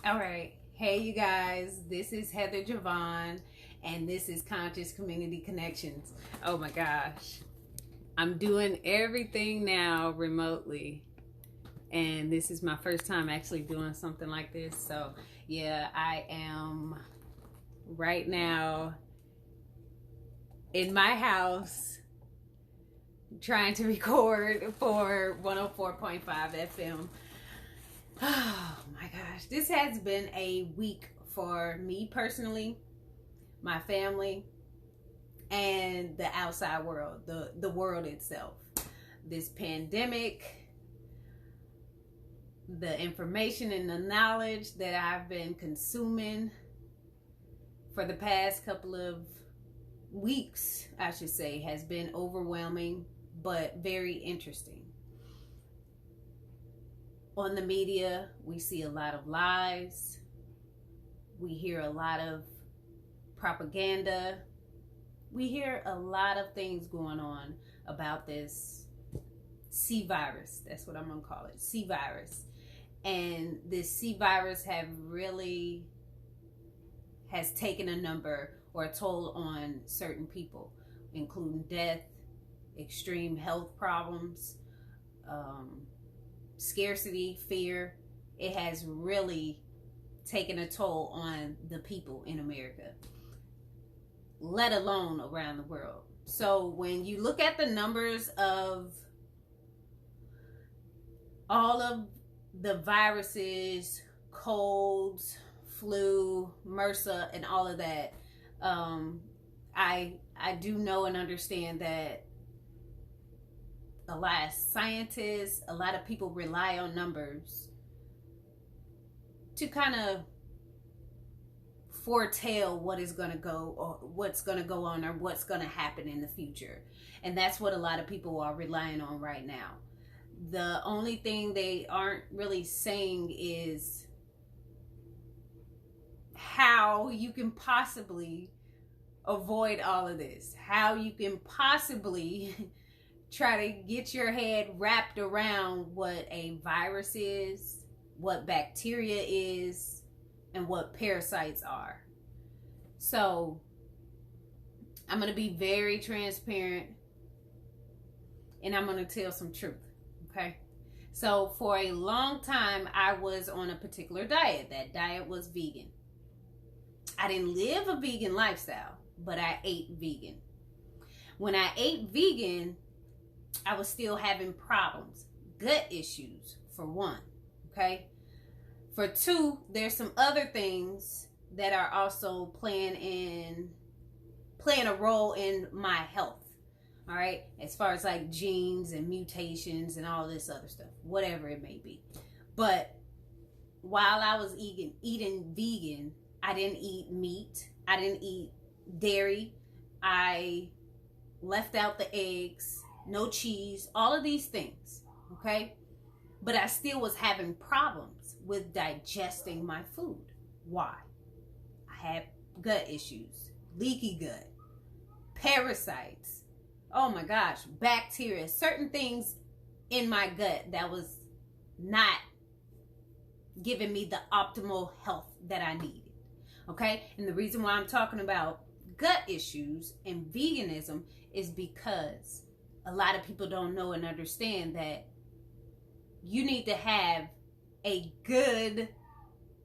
All right. Hey, you guys. This is Heather Javon, and this is Conscious Community Connections. Oh my gosh. I'm doing everything now remotely, and this is my first time actually doing something like this. So, yeah, I am right now in my house trying to record for 104.5 FM. Oh my gosh, this has been a week for me personally, my family, and the outside world, the world itself. This pandemic, the information and the knowledge that I've been consuming for the past couple of weeks, I should say, has been overwhelming but very interesting. On the media, we see a lot of lies. We hear a lot of propaganda. We hear a lot of things going on about this C virus. That's what I'm going to call it, C virus. And this C virus has taken a number or a toll on certain people, including death, extreme health problems, scarcity, fear. It has really taken a toll on the people in America, let alone around the world. So when you look at the numbers of all of the viruses, colds, flu, MRSA, and all of that, I do know and understand that a lot of scientists, a lot of people rely on numbers to kind of foretell what is going to go or what's going to go on or what's going to happen in the future. And that's what a lot of people are relying on right now. The only thing they aren't really saying is how you can possibly avoid all of this, how you can possibly try to get your head wrapped around what a virus is, what bacteria is, and what parasites are. So I'm going to be very transparent, and I'm going to tell some truth. Okay? So for a long time, I was on a particular diet. That diet was vegan. I didn't live a vegan lifestyle, but I ate vegan. When I ate vegan, I was still having problems, gut issues for one, okay? For two, there's some other things that are also playing a role in my health, all right? As far as like genes and mutations and all this other stuff, whatever it may be. But while I was eating vegan, I didn't eat meat. I didn't eat dairy. I left out the eggs. No cheese, all of these things, okay? But I still was having problems with digesting my food. Why? I had gut issues, leaky gut, parasites, oh my gosh, bacteria, certain things in my gut that was not giving me the optimal health that I needed, okay? And the reason why I'm talking about gut issues and veganism is because a lot of people don't know and understand that you need to have a good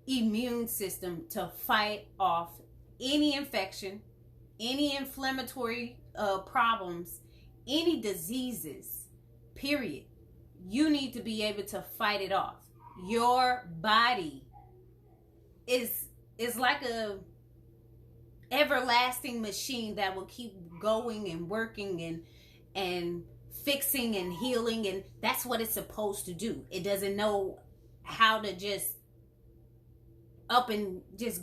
immune system to fight off any infection, any inflammatory problems, any diseases, period. You need to be able to fight it off. Your body is like a everlasting machine that will keep going and working and fixing and healing, and that's what it's supposed to do. It doesn't know how to just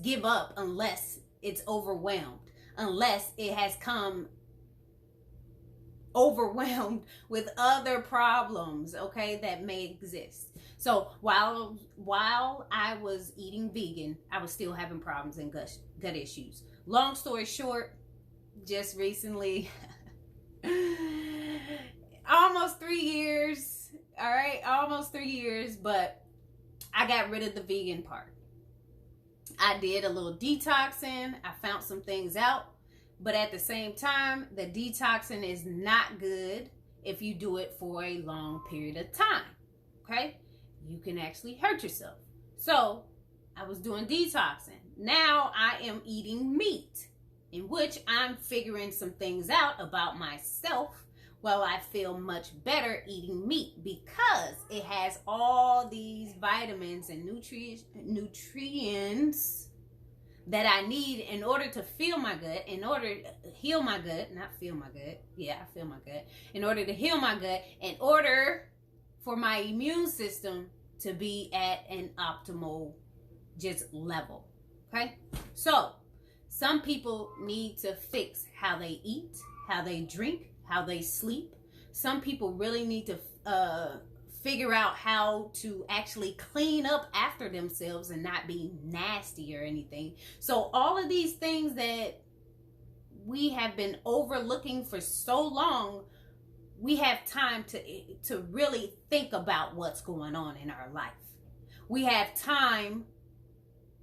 give up unless it's overwhelmed, unless it has come overwhelmed with other problems, okay, that may exist. So while I was eating vegan, I was still having problems and gut issues. Long story short, just recently almost 3 years, all right, almost 3 years, but I got rid of the vegan part. I did a little detoxing. I found some things out. But at the same time, the detoxing is not good if you do it for a long period of time. Okay? You can actually hurt yourself. So, I was doing detoxing. Now I am eating meat, in which I'm figuring some things out about myself. Well, I feel much better eating meat because it has all these vitamins and nutrients that I need in order to feel my gut, in order to heal my gut, not feel my gut. Yeah, I feel my gut. In order to heal my gut, in order for my immune system to be at an optimal just level. Okay? So, some people need to fix how they eat, how they drink, how they sleep. Some people really need to figure out how to actually clean up after themselves and not be nasty or anything. So all of these things that we have been overlooking for so long, we have time to really think about what's going on in our life. We have time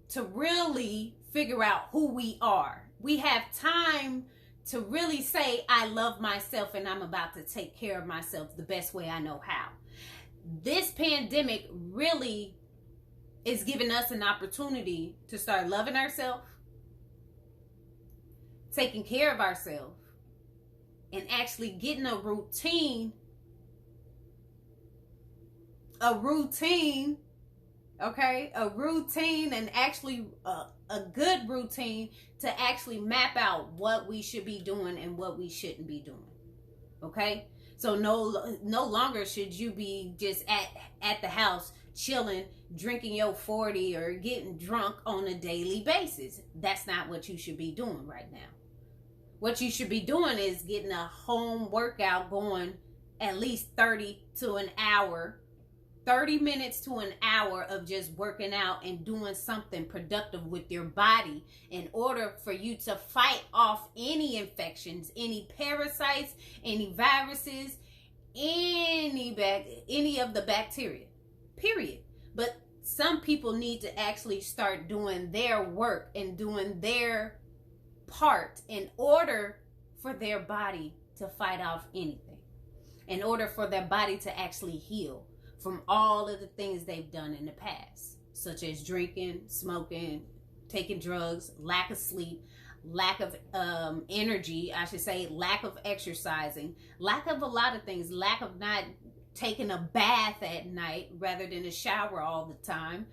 to really figure out who we are. We have time to really say, I love myself and I'm about to take care of myself the best way I know how. This pandemic really is giving us an opportunity to start loving ourselves, taking care of ourselves, and actually getting a routine, okay? A routine, and actually a good routine to actually map out what we should be doing and what we shouldn't be doing, okay? So no longer should you be just at the house chilling, drinking your 40 or getting drunk on a daily basis. That's not what you should be doing right now. What you should be doing is getting a home workout going at least 30 minutes to an hour of just working out and doing something productive with your body in order for you to fight off any infections, any parasites, any viruses, any of the bacteria, period. But some people need to actually start doing their work and doing their part in order for their body to fight off anything, in order for their body to actually heal from all of the things they've done in the past, such as drinking, smoking, taking drugs, lack of sleep, lack of energy, I should say, lack of exercising, lack of a lot of things, lack of not taking a bath at night rather than a shower all the time,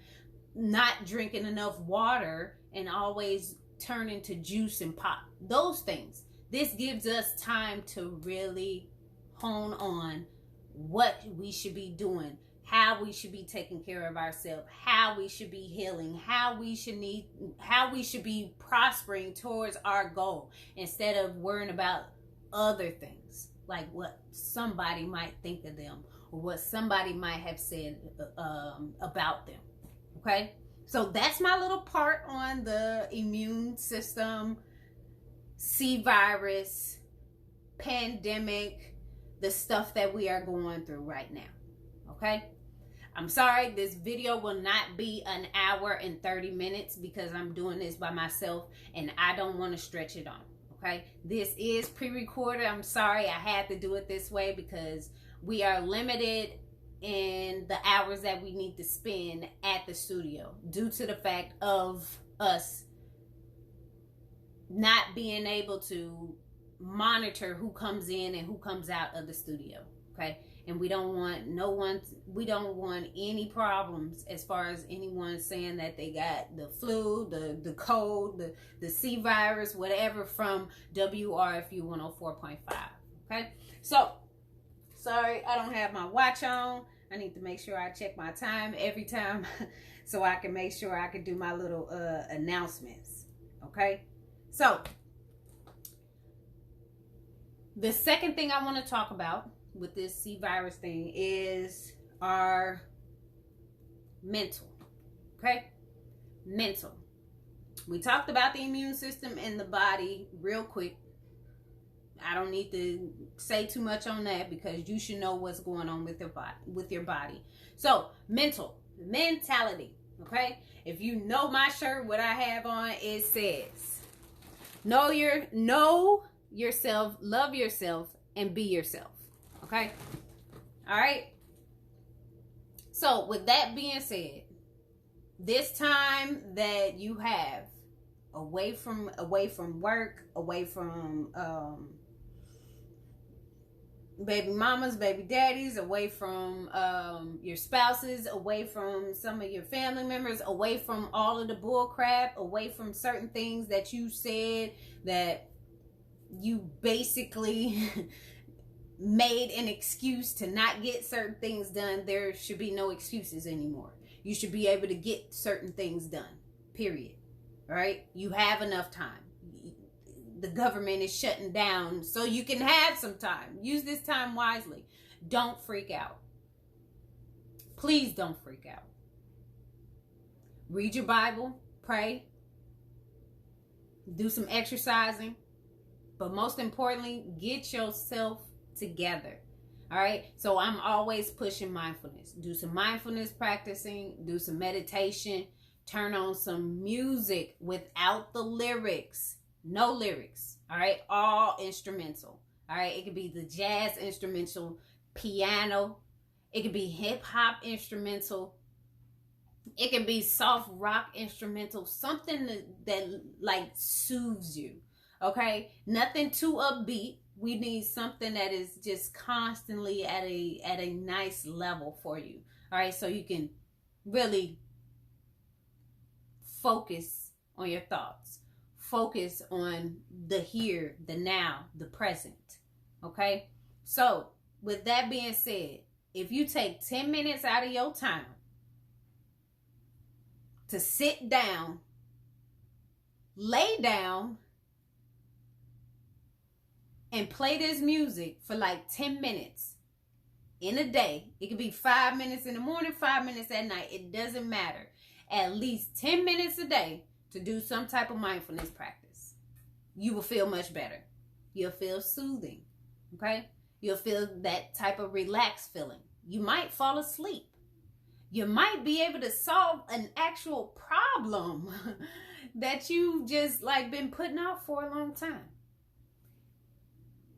not drinking enough water and always turning to juice and pop, those things. This gives us time to really hone on what we should be doing, how we should be taking care of ourselves, how we should be healing, how we should be prospering towards our goal instead of worrying about other things like what somebody might think of them or what somebody might have said about them. Okay, so that's my little part on the immune system, C virus, pandemic, the stuff that we are going through right now. Okay, I'm sorry this video will not be an hour and 30 minutes because I'm doing this by myself and I don't want to stretch it on. Okay, this is pre-recorded. I'm sorry I had to do it this way because we are limited in the hours that we need to spend at the studio due to the fact of us not being able to monitor who comes in and who comes out of the studio. Okay, and we don't want any problems as far as anyone saying that they got the flu, the cold, the C virus, whatever from WRFU 104.5. Okay, so sorry I don't have my watch on. I need to make sure I check my time every time so I can make sure I can do my little announcements. Okay, so the second thing I want to talk about with this C virus thing is our mental. Okay, mental. We talked about the immune system and the body real quick. I don't need to say too much on that because you should know what's going on with your body. So mentality. Okay? If you know my shirt, what I have on, it says, know yourself, love yourself, and be yourself. Okay? All right? So, with that being said, this time that you have away from work, away from baby mamas, baby daddies, away from your spouses, away from some of your family members, away from all of the bull crap, away from certain things that you said that you basically made an excuse to not get certain things done. There should be no excuses anymore. You should be able to get certain things done, period. All right? You have enough time. The government is shutting down so you can have some time. Use this time wisely. Don't freak out. Please don't freak out. Read your Bible, pray, do some exercising, but most importantly, get yourself together. All right? So I'm always pushing mindfulness. Do some mindfulness practicing, do some meditation, turn on some music without the lyrics. No lyrics. All right? All instrumental. All right? It could be the jazz instrumental, piano. It could be hip hop instrumental. It can be soft rock instrumental. Something that like soothes you. Okay? Nothing too upbeat. We need something that is just constantly at a nice level for you. All right? So you can really focus on your thoughts. Focus on the here, the now, the present. Okay? So, with that being said, if you take 10 minutes out of your time to sit down, lay down, and play this music for like 10 minutes in a day. It could be 5 minutes in the morning, 5 minutes at night. It doesn't matter. At least 10 minutes a day to do some type of mindfulness practice. You will feel much better. You'll feel soothing. Okay? You'll feel that type of relaxed feeling. You might fall asleep. You might be able to solve an actual problem that you just like been putting off for a long time.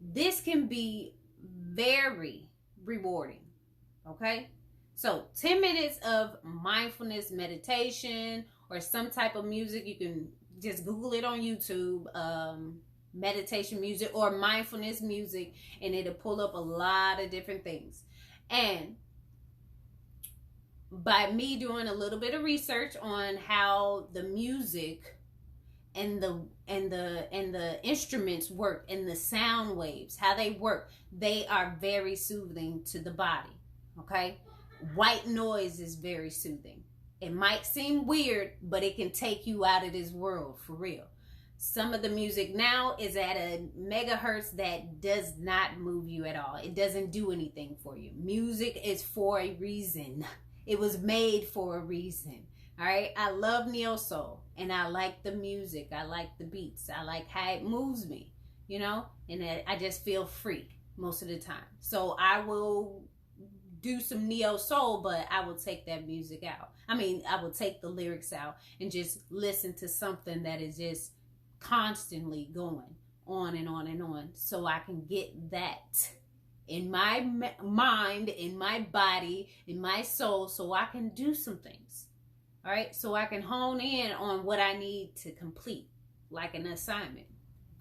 This can be very rewarding. Okay? So 10 minutes of mindfulness meditation or some type of music. You can just Google it on YouTube, meditation music or mindfulness music, and it'll pull up a lot of different things. And by me doing a little bit of research on how the music and the instruments work and the sound waves, how they work, they are very soothing to the body. Okay? White noise is very soothing. It might seem weird, but it can take you out of this world for real. Some of the music now is at a megahertz that does not move you at all. It doesn't do anything for you. Music is for a reason. It was made for a reason. All right? I love neo soul and I like the music. I like the beats. I like how it moves me, you know? And I just feel free most of the time. So I will do some neo soul, but I will take that music out. I mean, I will take the lyrics out and just listen to something that is just constantly going on and on and on, so I can get that in my mind, in my body, in my soul, so I can do some things. All right, so I can hone in on what I need to complete, like an assignment.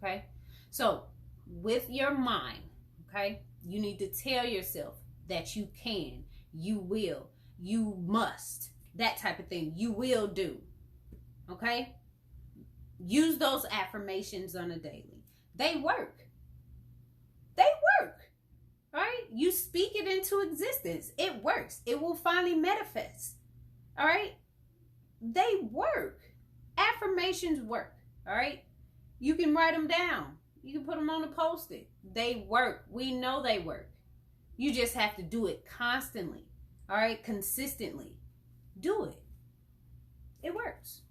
Okay, so with your mind, okay, you need to tell yourself that you can, you will, you must, that type of thing. You will do. Okay? Use those affirmations on a daily. They work. They work. Right? You speak it into existence. It works. It will finally manifest. All right? They work. Affirmations work. All right? You can write them down. You can put them on a post-it. They work. We know they work. You just have to do it constantly. All right? Consistently. Do it. It works.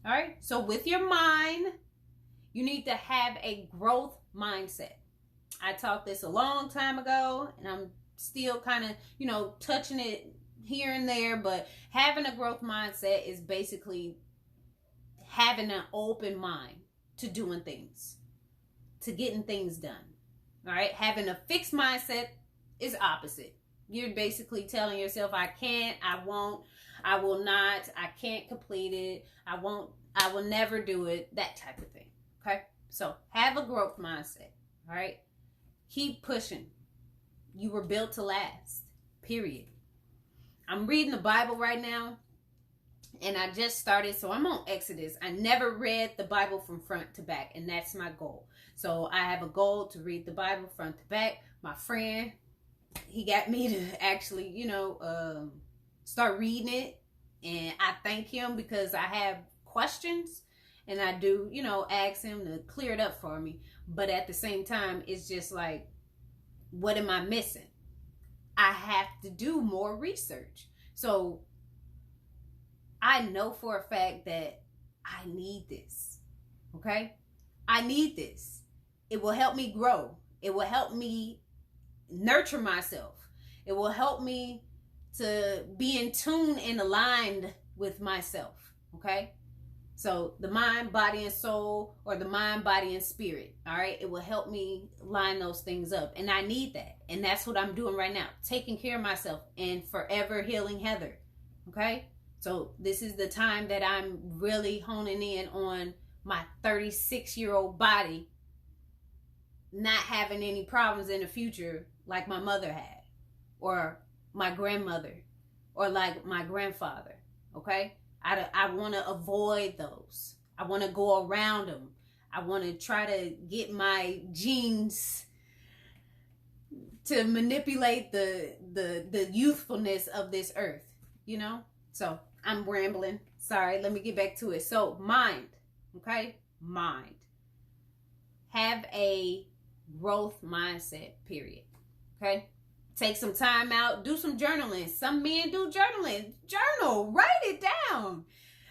All right? So with your mind, you need to have a growth mindset. I taught this a long time ago, and I'm still kind of, touching it here and there, but having a growth mindset is basically having an open mind to doing things, to getting things done. All right. Having a fixed mindset is opposite. You're basically telling yourself, I can't, I won't, I will not, I can't complete it, I won't, I will never do it, that type of thing. Okay. So have a growth mindset. All right. Keep pushing. You were built to last. Period. I'm reading the Bible right now, and I just started, so I'm on Exodus. I never read the Bible from front to back, and that's my goal. So I have a goal to read the Bible front to back. My friend, he got me to actually, start reading it, and I thank him because I have questions, and I do, ask him to clear it up for me. But at the same time, it's just like, what am I missing? I have to do more research. So I know for a fact that I need this. Okay? I need this. It will help me grow. It will help me nurture myself. It will help me to be in tune and aligned with myself. Okay? So the mind, body, and soul, or the mind, body, and spirit. All right. It will help me line those things up. And I need that. And that's what I'm doing right now. Taking care of myself and forever healing Heather. Okay. So this is the time that I'm really honing in on my 36-year-old body not having any problems in the future like my mother had, or my grandmother, or like my grandfather. Okay. I want to avoid those. I want to go around them. I want to try to get my genes to manipulate the youthfulness of this earth, So I'm rambling. Sorry, let me get back to it. So mind, okay? Mind. Have a growth mindset, period. Okay? Take some time out. Do some journaling. Some men do journaling. Journal. Write it down.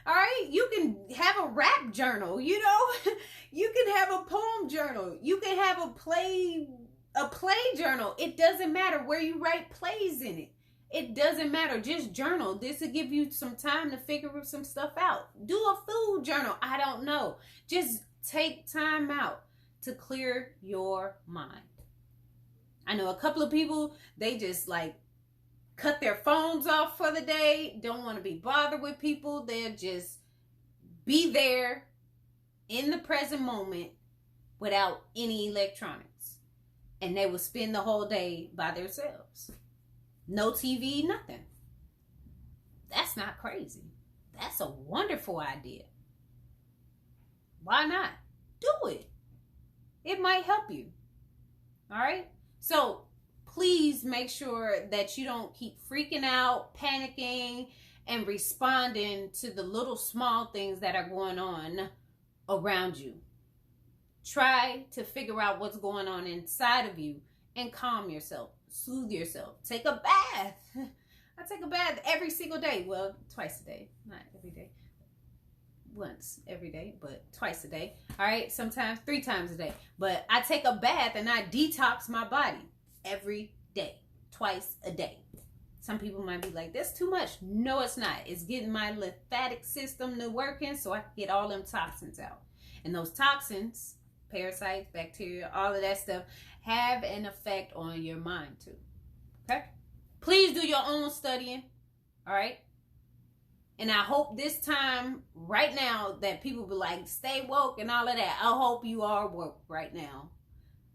All right? You can have a rap journal, You can have a poem journal. You can have a play journal. It doesn't matter where you write plays in it. It doesn't matter. Just journal. This will give you some time to figure some stuff out. Do a food journal. I don't know. Just take time out to clear your mind. I know a couple of people, they just cut their phones off for the day, don't want to be bothered with people. They'll just be there in the present moment without any electronics. And they will spend the whole day by themselves. No TV, nothing. That's not crazy. That's a wonderful idea. Why not? Do it. It might help you. All right? So please make sure that you don't keep freaking out, panicking, and responding to the little small things that are going on around you. Try to figure out what's going on inside of you and calm yourself, soothe yourself. Take a bath. I take a bath every single day. Well, twice a day, not every day. Once every day, but twice a day. All right, sometimes 3 times a day. But I take a bath and I detox my body every day, twice a day. Some people might be like, that's too much. No, it's not. It's getting my lymphatic system to working so I can get all them toxins out. And those toxins, parasites, bacteria, all of that stuff, have an effect on your mind too. Okay? Please do your own studying. All right? And I hope this time, right now, that people be like, stay woke and all of that. I hope you are woke right now.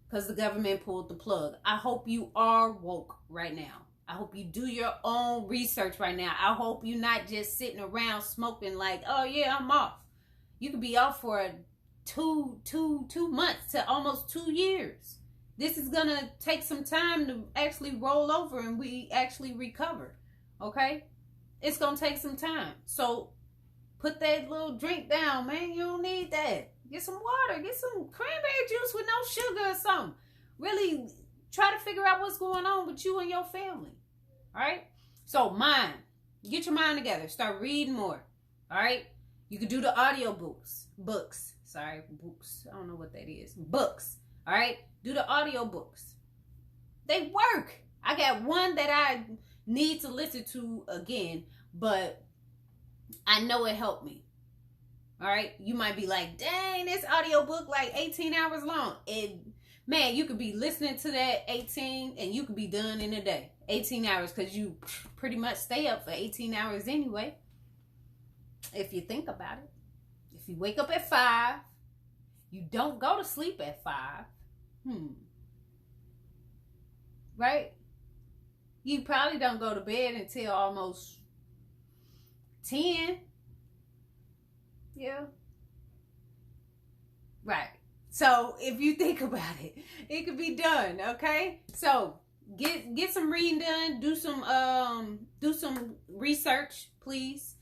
Because the government pulled the plug. I hope you are woke right now. I hope you do your own research right now. I hope you're not just sitting around smoking like, oh yeah, I'm off. You could be off for 2 months to almost 2 years. This is going to take some time to actually roll over and we actually recover. Okay? It's going to take some time. So put that little drink down, man. You don't need that. Get some water. Get some cranberry juice with no sugar or something. Really try to figure out what's going on with you and your family. All right? So mind. Get your mind together. Start reading more. All right? You can do the audio books. Books. Sorry, books. I don't know what that is. Books. All right? Do the audio books. They work. I got one that I need to listen to again, but I know it helped me. All right. You might be like, dang, this audiobook like 18 hours long. Man, you could be listening to that 18 and you could be done in a day. 18 hours, because you pretty much stay up for 18 hours anyway. If you think about it. If you wake up at 5, you don't go to sleep at 5. Right? You probably don't go to bed until almost 10. Yeah. Right. So if you think about it, it could be done. Okay. So get some reading done. Do some research, please.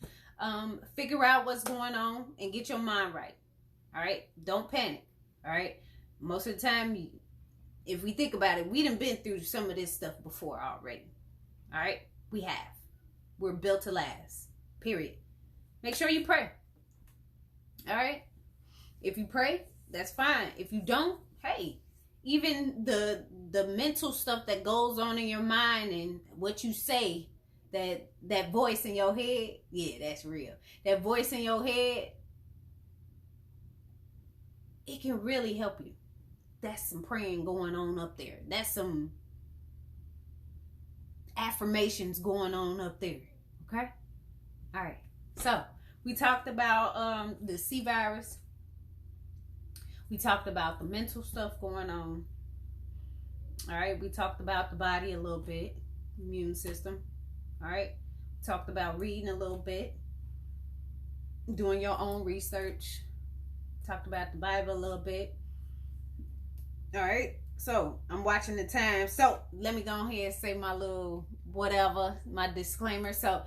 Figure out what's going on and get your mind right. All right. Don't panic. All right. Most of the time, if we think about it, we done been through some of this stuff before already. All right. We have. We're built to last. Period. Make sure you pray. All right. If you pray, that's fine. If you don't, hey, even the mental stuff that goes on in your mind and what you say, that voice in your head, yeah, that's real. That voice in your head, it can really help you. That's some praying going on up there. That's some affirmations going on up there. Okay? All right. So, we talked about the C virus. We talked about the mental stuff going on. All right. We talked about the body a little bit, immune system. All right. We talked about reading a little bit, doing your own research. Talked about the Bible a little bit. All right. So I'm watching the time. So let me go ahead and say my little whatever, my disclaimer. So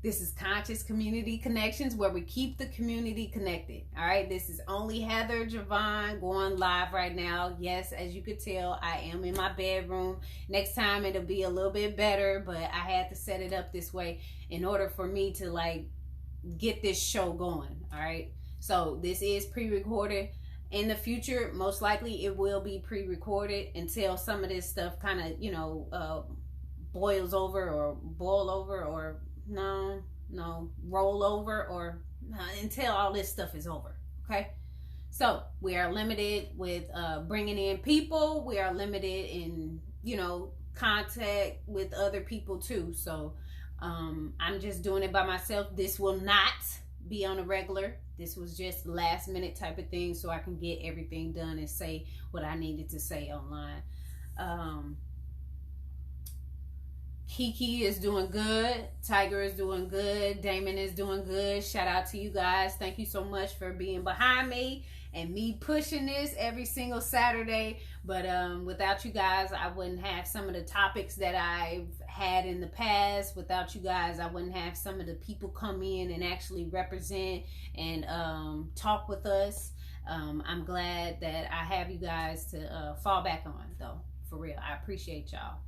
this is Conscious Community Connections, where we keep the community connected. All right. This is only Heather Javon going live right now. Yes, as you could tell, I am in my bedroom. Next time it'll be a little bit better, but I had to set it up this way in order for me to like get this show going. All right. So this is pre-recorded. In the future, most likely it will be pre-recorded until some of this stuff kind of, boils over or boil over or roll over or until all this stuff is over. Okay. So we are limited with bringing in people. We are limited in, contact with other people too. So I'm just doing it by myself. This will not be on a regular. This was just last minute type of thing so I can get everything done and say what I needed to say online. Kiki is doing good. Tiger is doing good. Damon is doing good. Shout out to you guys. Thank you so much for being behind me and me pushing this every single Saturday. But without you guys, I wouldn't have some of the topics that I've had in the past. Without you guys, I wouldn't have some of the people come in and actually represent and talk with us. I'm glad that I have you guys to fall back on, though. For real. I appreciate y'all.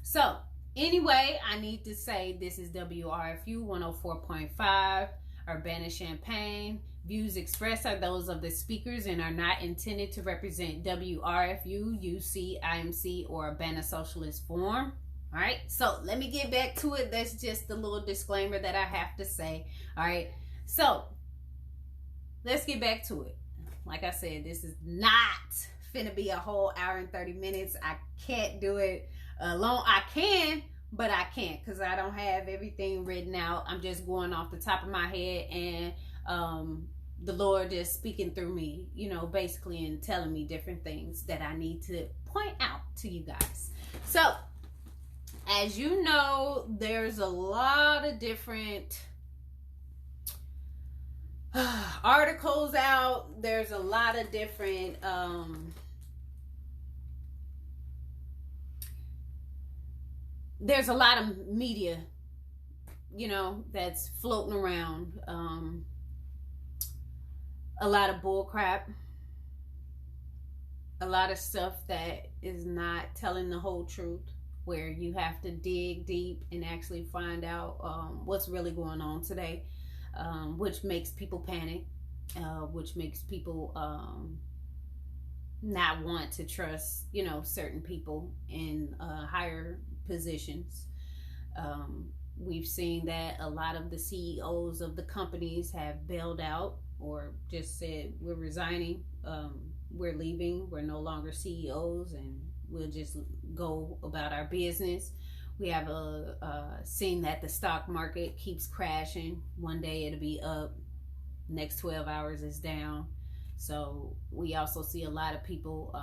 So, anyway, I need to say this is WRFU 104.5, Urbana-Champaign. Views expressed are those of the speakers and are not intended to represent WRFU, UC, IMC, or Urbana Socialist Forum. All right, so let me get back to it. That's just the little disclaimer that I have to say. All right, so let's get back to it. Like I said, this is not finna be a whole hour and 30 minutes. I can't do it alone. I can, but I can't because I don't have everything written out. I'm just going off the top of my head and the Lord is speaking through me, basically, and telling me different things that I need to point out to you guys. So, as you know, there's a lot of different articles out. There's a lot of different there's a lot of media, that's floating around. A lot of bull crap. A lot of stuff that is not telling the whole truth, where you have to dig deep and actually find out what's really going on today, which makes people panic, which makes people not want to trust, certain people in higher positions. We've seen that a lot of the CEOs of the companies have bailed out or just said, we're resigning, we're leaving, we're no longer CEOs, and we'll just go about our business. We have seen that the stock market keeps crashing. One day it'll be up, next 12 hours is down. So we also see a lot of people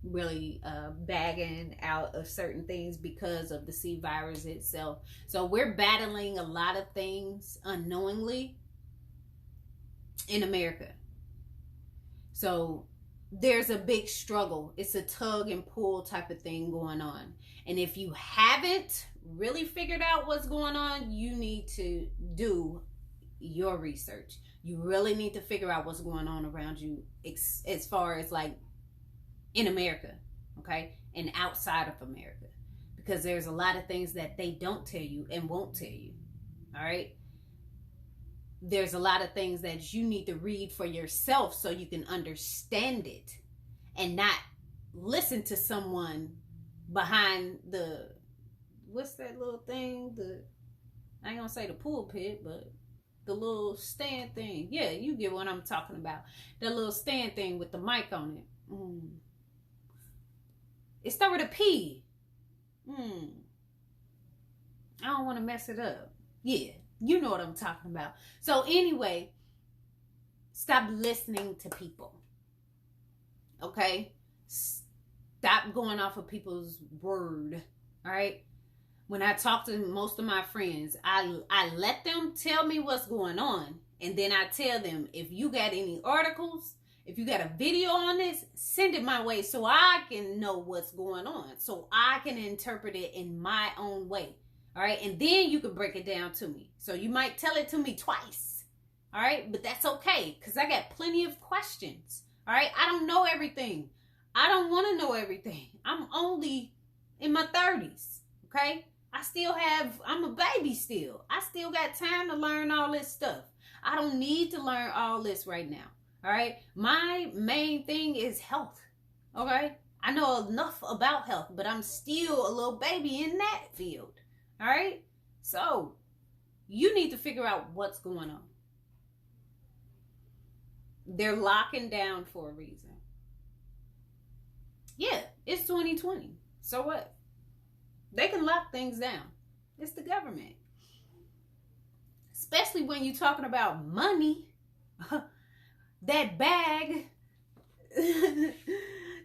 really bagging out of certain things because of the C virus itself. So we're battling a lot of things unknowingly in America. So there's a big struggle. It's a tug and pull type of thing going on. And if you haven't really figured out what's going on, you need to do your research. You really need to figure out what's going on around you as far as like in America, okay? And outside of America. Because there's a lot of things that they don't tell you and won't tell you, all right? There's a lot of things that you need to read for yourself so you can understand it and not listen to someone behind the, what's that little thing? I ain't gonna say the pulpit, but the little stand thing. Yeah, you get what I'm talking about. The little stand thing with the mic on it. It starts with a P. I don't want to mess it up. Yeah, you know what I'm talking about. So anyway, stop listening to people. Okay? Stop going off of people's word. All right? When I talk to most of my friends, I let them tell me what's going on. And then I tell them, if you got any articles, if you got a video on this, send it my way so I can know what's going on. So I can interpret it in my own way. All right? And then you can break it down to me. So you might tell it to me twice. All right? But that's okay, because I got plenty of questions. All right? I don't know everything. I don't want to know everything. I'm only in my 30s. Okay? I'm a baby still. I still got time to learn all this stuff. I don't need to learn all this right now. All right. My main thing is health. Okay. I know enough about health, but I'm still a little baby in that field. All right. So you need to figure out what's going on. They're locking down for a reason. Yeah, it's 2020. So what? They can lock things down. It's the government. Especially when you're talking about money. That bag.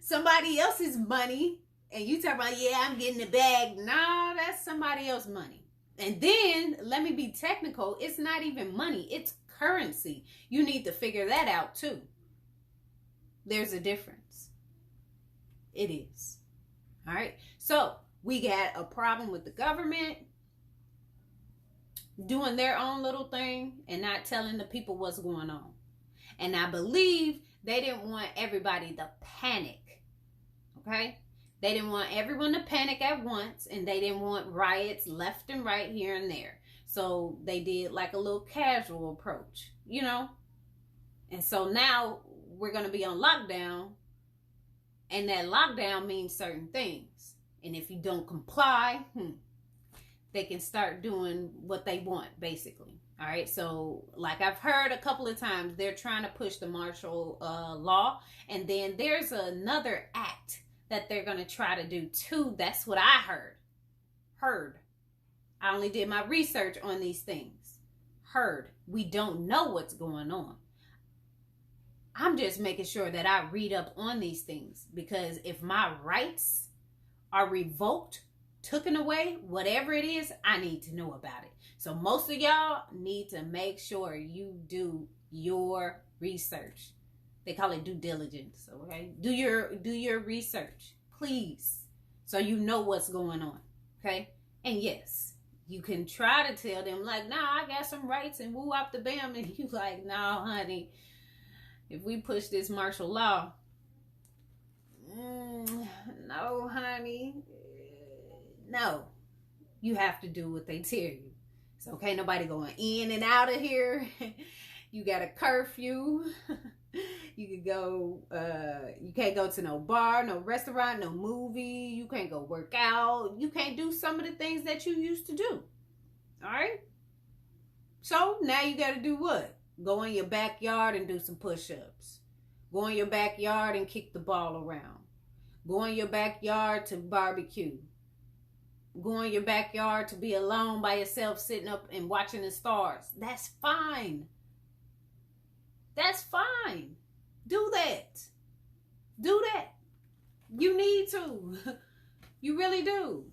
Somebody else's money. And you talk about, yeah, I'm getting the bag. No, that's somebody else's money. And then, let me be technical. It's not even money. It's currency. You need to figure that out too. There's a difference. It is. All right. So, we got a problem with the government doing their own little thing and not telling the people what's going on. And I believe they didn't want everybody to panic. Okay? They didn't want everyone to panic at once, and they didn't want riots left and right here and there. So they did like a little casual approach, And so now we're going to be on lockdown, and that lockdown means certain things. And if you don't comply, they can start doing what they want, basically. All right. So like I've heard a couple of times, they're trying to push the martial law. And then there's another act that they're going to try to do too. That's what I heard. I only did my research on these things. Heard. We don't know what's going on. I'm just making sure that I read up on these things, because if my rights are revoked, taken away, whatever it is, I need to know about it. So most of y'all need to make sure you do your research. They call it due diligence, okay? Do your research, please, so you know what's going on, okay? And yes, you can try to tell them like, nah, I got some rights and woo up the bam, and you like, no, honey, if we push this martial law, no, honey, no, you have to do what they tell you. So can't nobody going in and out of here. You got a curfew. You could go, you can't go to no bar, no restaurant, no movie. You can't go work out. You can't do some of the things that you used to do. All right? So now you got to do what? Go in your backyard and do some push-ups. Go in your backyard and kick the ball around. Go in your backyard to barbecue. Go in your backyard to be alone by yourself, sitting up and watching the stars. That's fine. That's fine. Do that. Do that. You need to. You really do.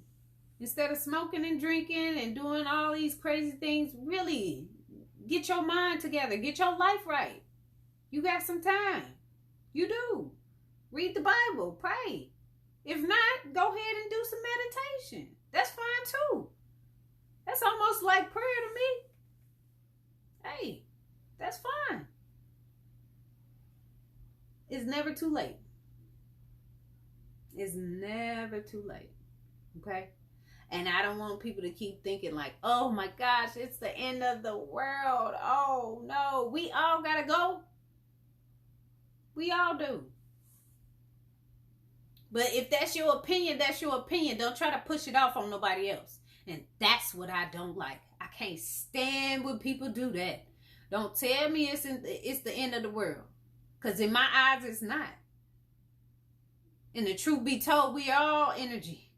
Instead of smoking and drinking and doing all these crazy things, really get your mind together. Get your life right. You got some time. You do. Read the Bible. Pray. If not, go ahead and do some meditation. That's fine too. That's almost like prayer to me. Hey, that's fine. It's never too late. It's never too late. Okay? And I don't want people to keep thinking like, oh my gosh, it's the end of the world. Oh no, we all gotta go. We all do. But if that's your opinion, that's your opinion. Don't try to push it off on nobody else. And that's what I don't like. I can't stand when people do that. Don't tell me it's the end of the world. Because in my eyes, it's not. And the truth be told, we are all energy.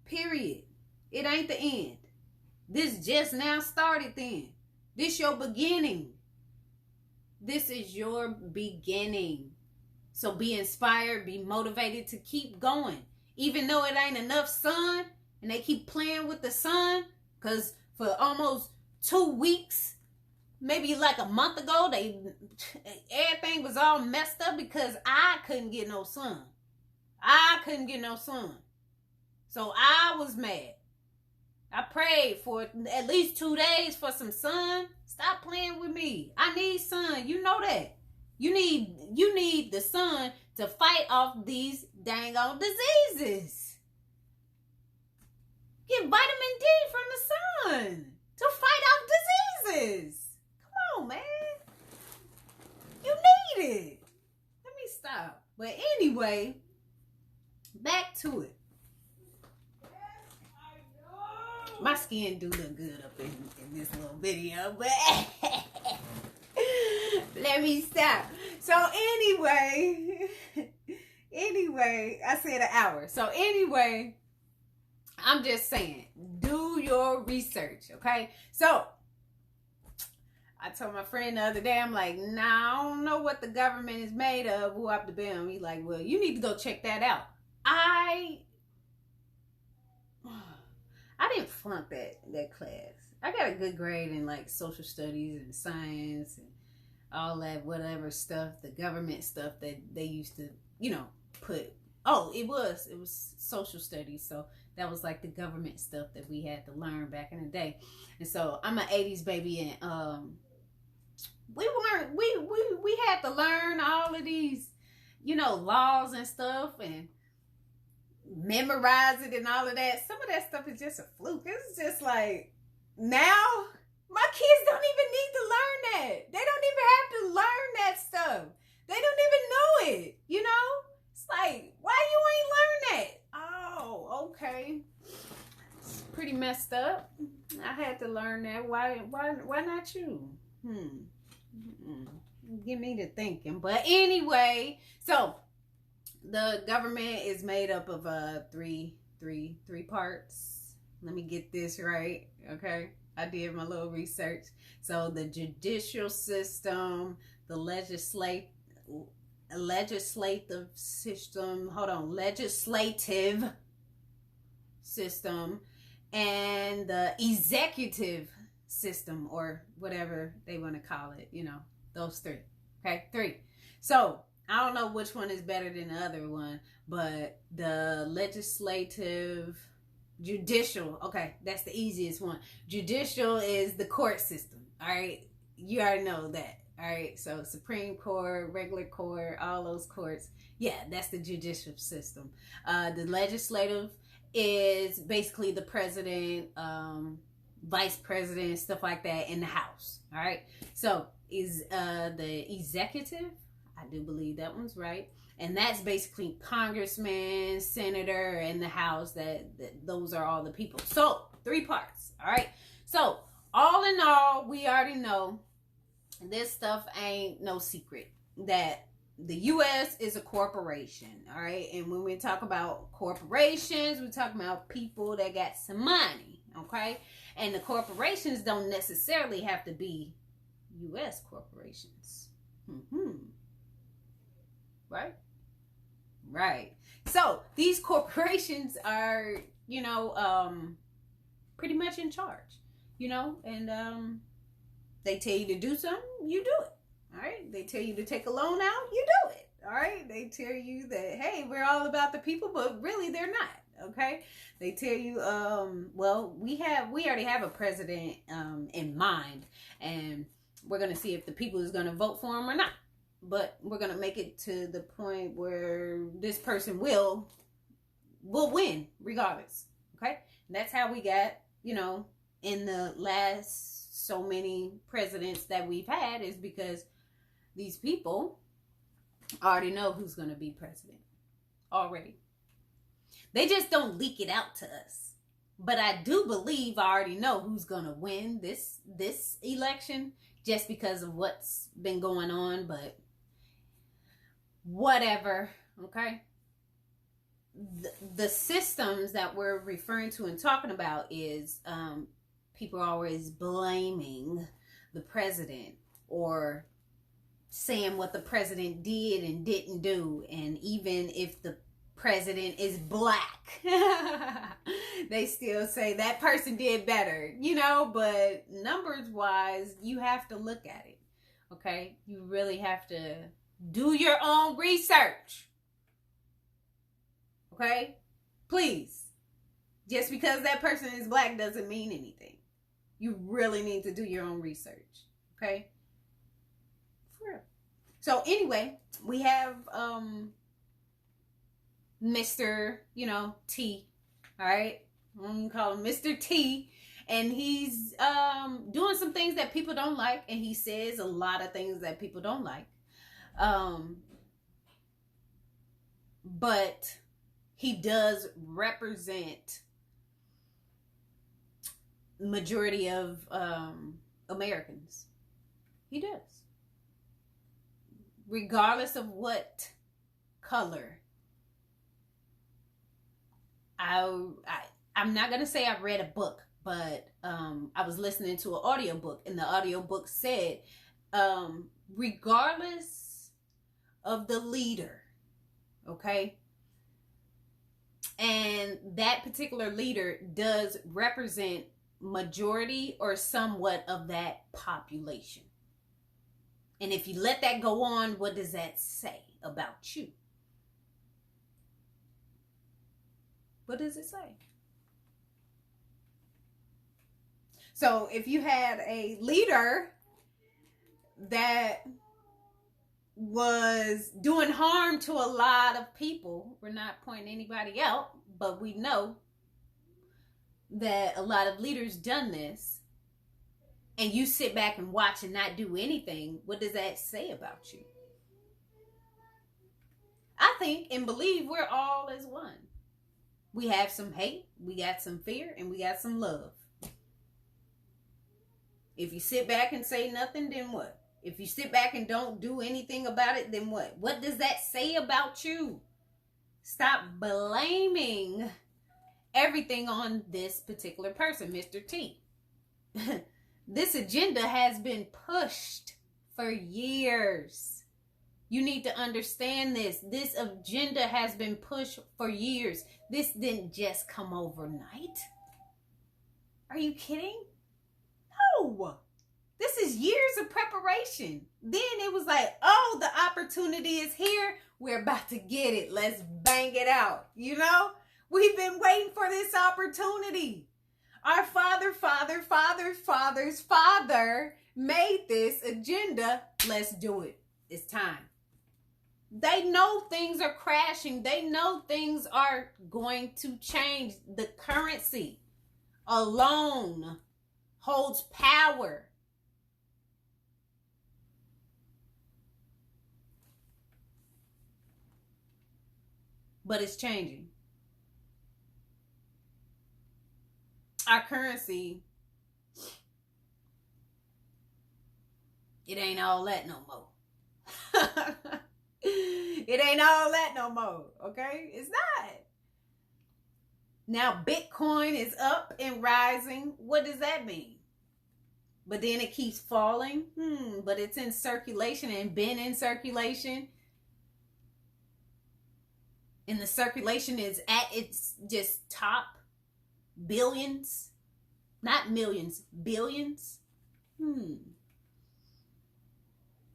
Period. It ain't the end. This just now started then. This your beginning. This is your beginning. So be inspired, be motivated to keep going. Even though it ain't enough sun and they keep playing with the sun. Because for almost 2 weeks, maybe like a month ago, everything was all messed up because I couldn't get no sun. I couldn't get no sun. So I was mad. I prayed for at least 2 days for some sun. Stop playing with me. I need sun. You know that. You need the sun to fight off these dang old diseases. Get vitamin D from the sun to fight off diseases. Come on, man. You need it. Let me stop. But anyway, back to it. My skin do look good up in this little video, but let me stop. So anyway, I said an hour. So anyway, I'm just saying, do your research, okay? So I told my friend the other day, I'm like, nah, I don't know what the government is made of. Who up the bam? He's like, well, you need to go check that out. I didn't flunk that class. I got a good grade in like social studies and science and all that whatever stuff, the government stuff that they used to, put. Oh, it was social studies. So that was like the government stuff that we had to learn back in the day. And so I'm an 80s baby, and we had to learn all of these, laws and stuff and memorize it and all of that. Some of that stuff is just a fluke. It's just like, now my kids don't even need to learn that. They don't even have to learn that stuff. They don't even know it, It's like, why you ain't learn that? Oh, okay. It's pretty messed up. I had to learn that. Why not you? Get me to thinking. But anyway, so the government is made up of three parts. Let me get this right, okay? I did my little research. So the judicial system, the legislative system, and the executive system, or whatever they want to call it, those three. Okay, 3. So I don't know which one is better than the other one, but the judicial, okay, that's the easiest one. Judicial is the court system, all right? You already know that, all right? So Supreme Court, regular court, all those courts, yeah, that's the judicial system. The legislative is basically the president, vice president, stuff like that in the House. All right. So is the executive, I do believe that one's right. And that's basically congressman, senator, and the House. That those are all the people. So 3 parts. All right. So all in all, we already know this stuff ain't no secret that the U.S. is a corporation. All right. And when we talk about corporations, we talk about people that got some money. Okay. And the corporations don't necessarily have to be U.S. corporations. Right? Right. So these corporations are, pretty much in charge, and they tell you to do something, you do it. All right. They tell you to take a loan out, you do it. All right. They tell you that, hey, we're all about the people, but really they're not. Okay. They tell you, we already have a president in mind, and we're going to see if the people is going to vote for him or not. But we're going to make it to the point where this person will win regardless. Okay. And that's how we got, in the last so many presidents that we've had, is because these people already know who's going to be president already. They just don't leak it out to us. But I do believe I already know who's going to win this election just because of what's been going on. But whatever, okay? The systems that we're referring to and talking about is people are always blaming the president or saying what the president did and didn't do. And even if the president is black, they still say that person did better, but numbers wise, you have to look at it. Okay. You really have to do your own research. Okay. Please. Just because that person is black doesn't mean anything. You really need to do your own research. Okay. For real. So anyway, we have, Mr. T, all right? I'm gonna call him Mr. T, and he's doing some things that people don't like, and he says a lot of things that people don't like. But he does represent majority of Americans. He does. Regardless of what color. I'm not going to say I read a book, but I was listening to an audiobook, and the audiobook said, regardless of the leader, okay, and that particular leader does represent majority or somewhat of that population. And if you let that go on, what does that say about you? What does it say? So if you had a leader that was doing harm to a lot of people, we're not pointing anybody out, but we know that a lot of leaders done this, and you sit back and watch and not do anything, what does that say about you? I think and believe we're all as one. We have some hate, we got some fear, and we got some love. If you sit back and say nothing, then what? If you sit back and don't do anything about it, then what? What does that say about you? Stop blaming everything on this particular person, Mr. T. This agenda has been pushed for years. You need to understand this. This agenda has been pushed for years. This didn't just come overnight. Are you kidding? No. This is years of preparation. Then it was like, oh, the opportunity is here. We're about to get it. Let's bang it out. We've been waiting for this opportunity. Our father's father made this agenda. Let's do it. It's time. They know things are crashing. They know things are going to change. The currency alone holds power. But it's changing. Our currency, it ain't all that no more. It ain't all that no more, okay? It's not. Now Bitcoin is up and rising. What does that mean? But then it keeps falling. But it's in circulation and been in circulation. And the circulation is at its just top billions. Not millions, billions.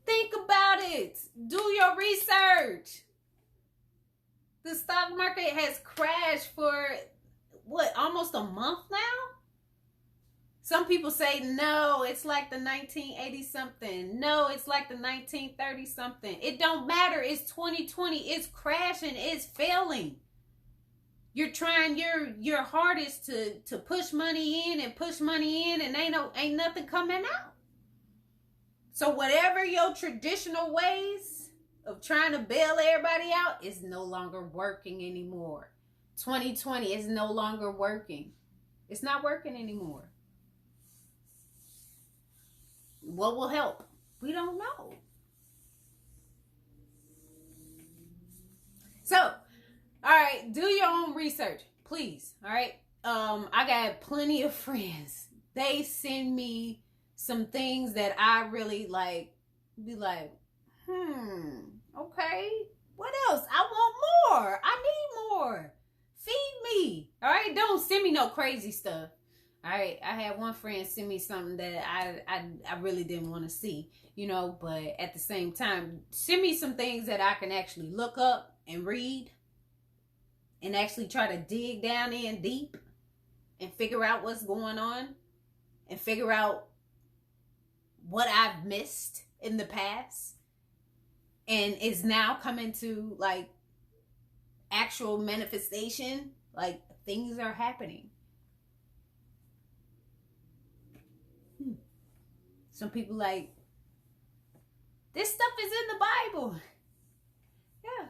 Think about it. Do your research. The stock market has crashed for what, almost a month now? Some people say, no, it's like the 1980 something. No, it's like the 1930 something. It don't matter. It's 2020. It's crashing. It's failing. You're trying your hardest to push money in and push money in, and ain't nothing coming out. So whatever your traditional ways of trying to bail everybody out is no longer working anymore. 2020 is no longer working. It's not working anymore. What will help? We don't know. So, all right, do your own research, please. All right. I got plenty of friends. They send me some things that I really like, be like, okay, what else? I want more. I need more. Feed me. All right. Don't send me no crazy stuff. All right, I had one friend send me something that I really didn't want to see, but at the same time, send me some things that I can actually look up and read and actually try to dig down in deep and figure out what's going on and figure out what I've missed in the past and is now coming to like actual manifestation, like things are happening. Some people like, this stuff is in the Bible. Yeah.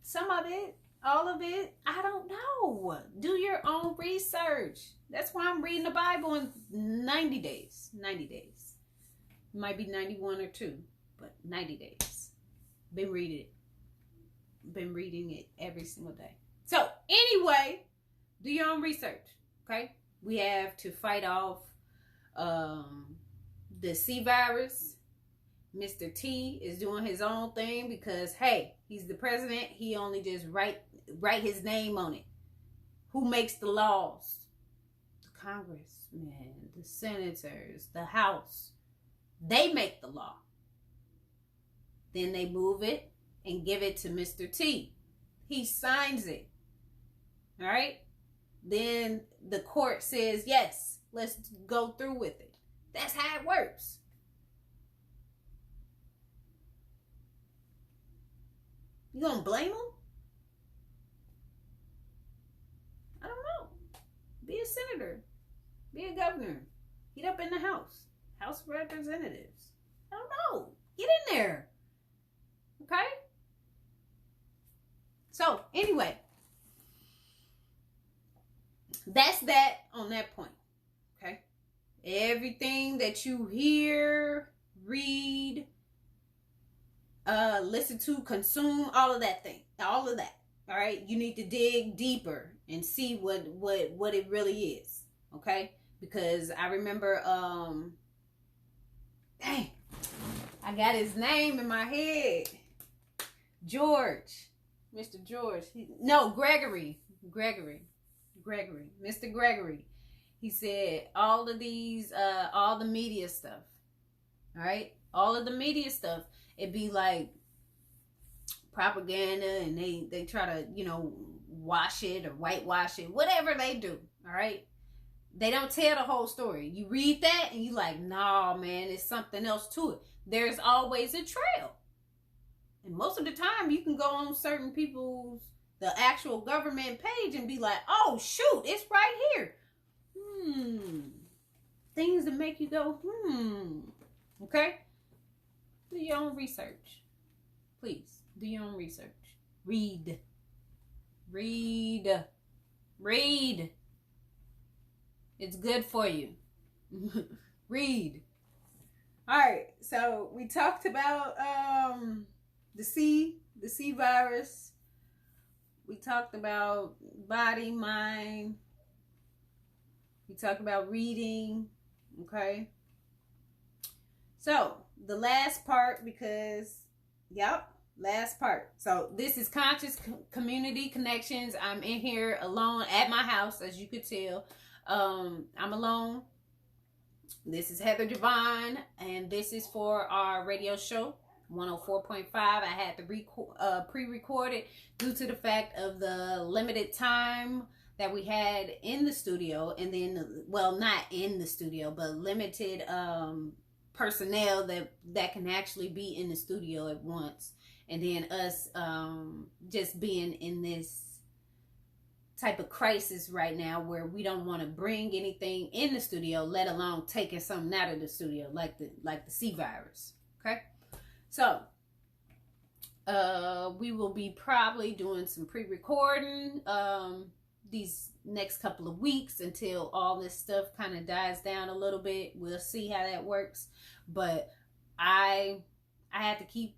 Some of it, all of it, I don't know. Do your own research. That's why I'm reading the Bible in 90 days. 90 days. It might be 91 or 2, but 90 days. Been reading it every single day. So anyway, do your own research. Okay? We have to fight off the C virus. Mr. T is doing his own thing because, hey, he's the president. He only just write his name on it. Who makes the laws? The congressmen, the senators, the House. They make the law. Then they move it and give it to Mr. T. He signs it. All right? Then the court says, yes, let's go through with it. That's how it works. You gonna blame them? I don't know. Be a senator. Be a governor. Get up in the House. House of Representatives. I don't know. Get in there. Okay? So, anyway. That's that on that point. Okay? Everything that you hear, read, listen to, consume, all of that. All right, you need to dig deeper and see what it really is. Okay, because I remember, dang, I got his name in my head. Mr. George. Gregory, Mr. Gregory. He said all of these, all the media stuff, all right? All of the media stuff, it'd be like propaganda and they try to, wash it or whitewash it, whatever they do, all right? They don't tell the whole story. You read that and you like, nah, man, it's something else to it. There's always a trail. And most of the time you can go on certain people's, the actual government page and be like, oh, shoot, it's right here. things that make you go, okay? Do your own research. Please, do your own research. Read. Read. Read. It's good for you. Read. All right, so we talked about the C virus. We talked about body, mind. We talked about reading, okay? So, the last part, last part. So, this is Conscious Community Connections. I'm in here alone at my house, as you could tell. I'm alone. This is Heather Devine, and this is for our radio show, 104.5. I had to pre-record it due to the fact of the limited time that we had in the studio, and then, well, not in the studio, but limited personnel that can actually be in the studio at once, and then us just being in this type of crisis right now where we don't want to bring anything in the studio, let alone taking something out of the studio, like the C virus. Okay, so we will be probably doing some pre-recording these next couple of weeks until all this stuff kind of dies down a little bit. We'll see how that works, but I have to keep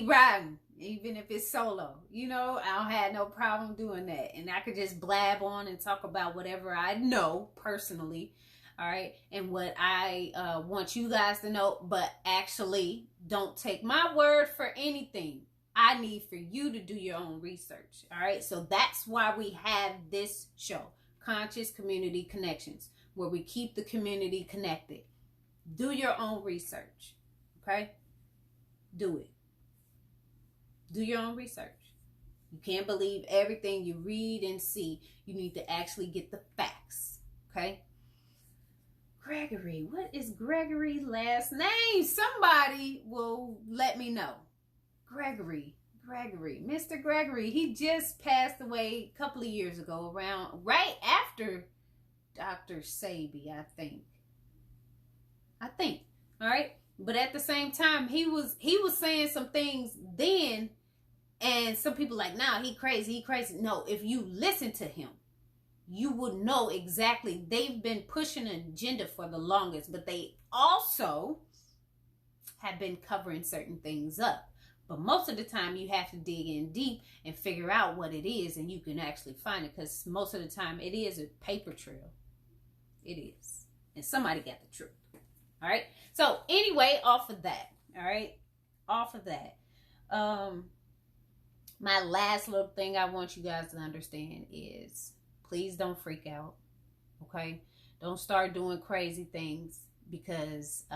riding, even if it's solo. I don't have no problem doing that, and I could just blab on and talk about whatever I know personally, all right, and what I want you guys to know. But actually, don't take my word for anything. I need for you to do your own research, all right? So that's why we have this show, Conscious Community Connections, where we keep the community connected. Do your own research, okay? Do it. Do your own research. You can't believe everything you read and see. You need to actually get the facts, okay? Gregory, what is Gregory's last name? Somebody will let me know. Gregory, Mr. Gregory. He just passed away a couple of years ago, right after Dr. Sebi, I think. All right. But at the same time, he was saying some things then, and some people like, nah, he crazy. No, if you listen to him, you would know exactly. They've been pushing an agenda for the longest, but they also have been covering certain things up. But most of the time, you have to dig in deep and figure out what it is, and you can actually find it, because most of the time, it is a paper trail. It is. And somebody got the truth. All right? So, anyway, off of that, my last little thing I want you guys to understand is, please don't freak out, okay? Don't start doing crazy things, because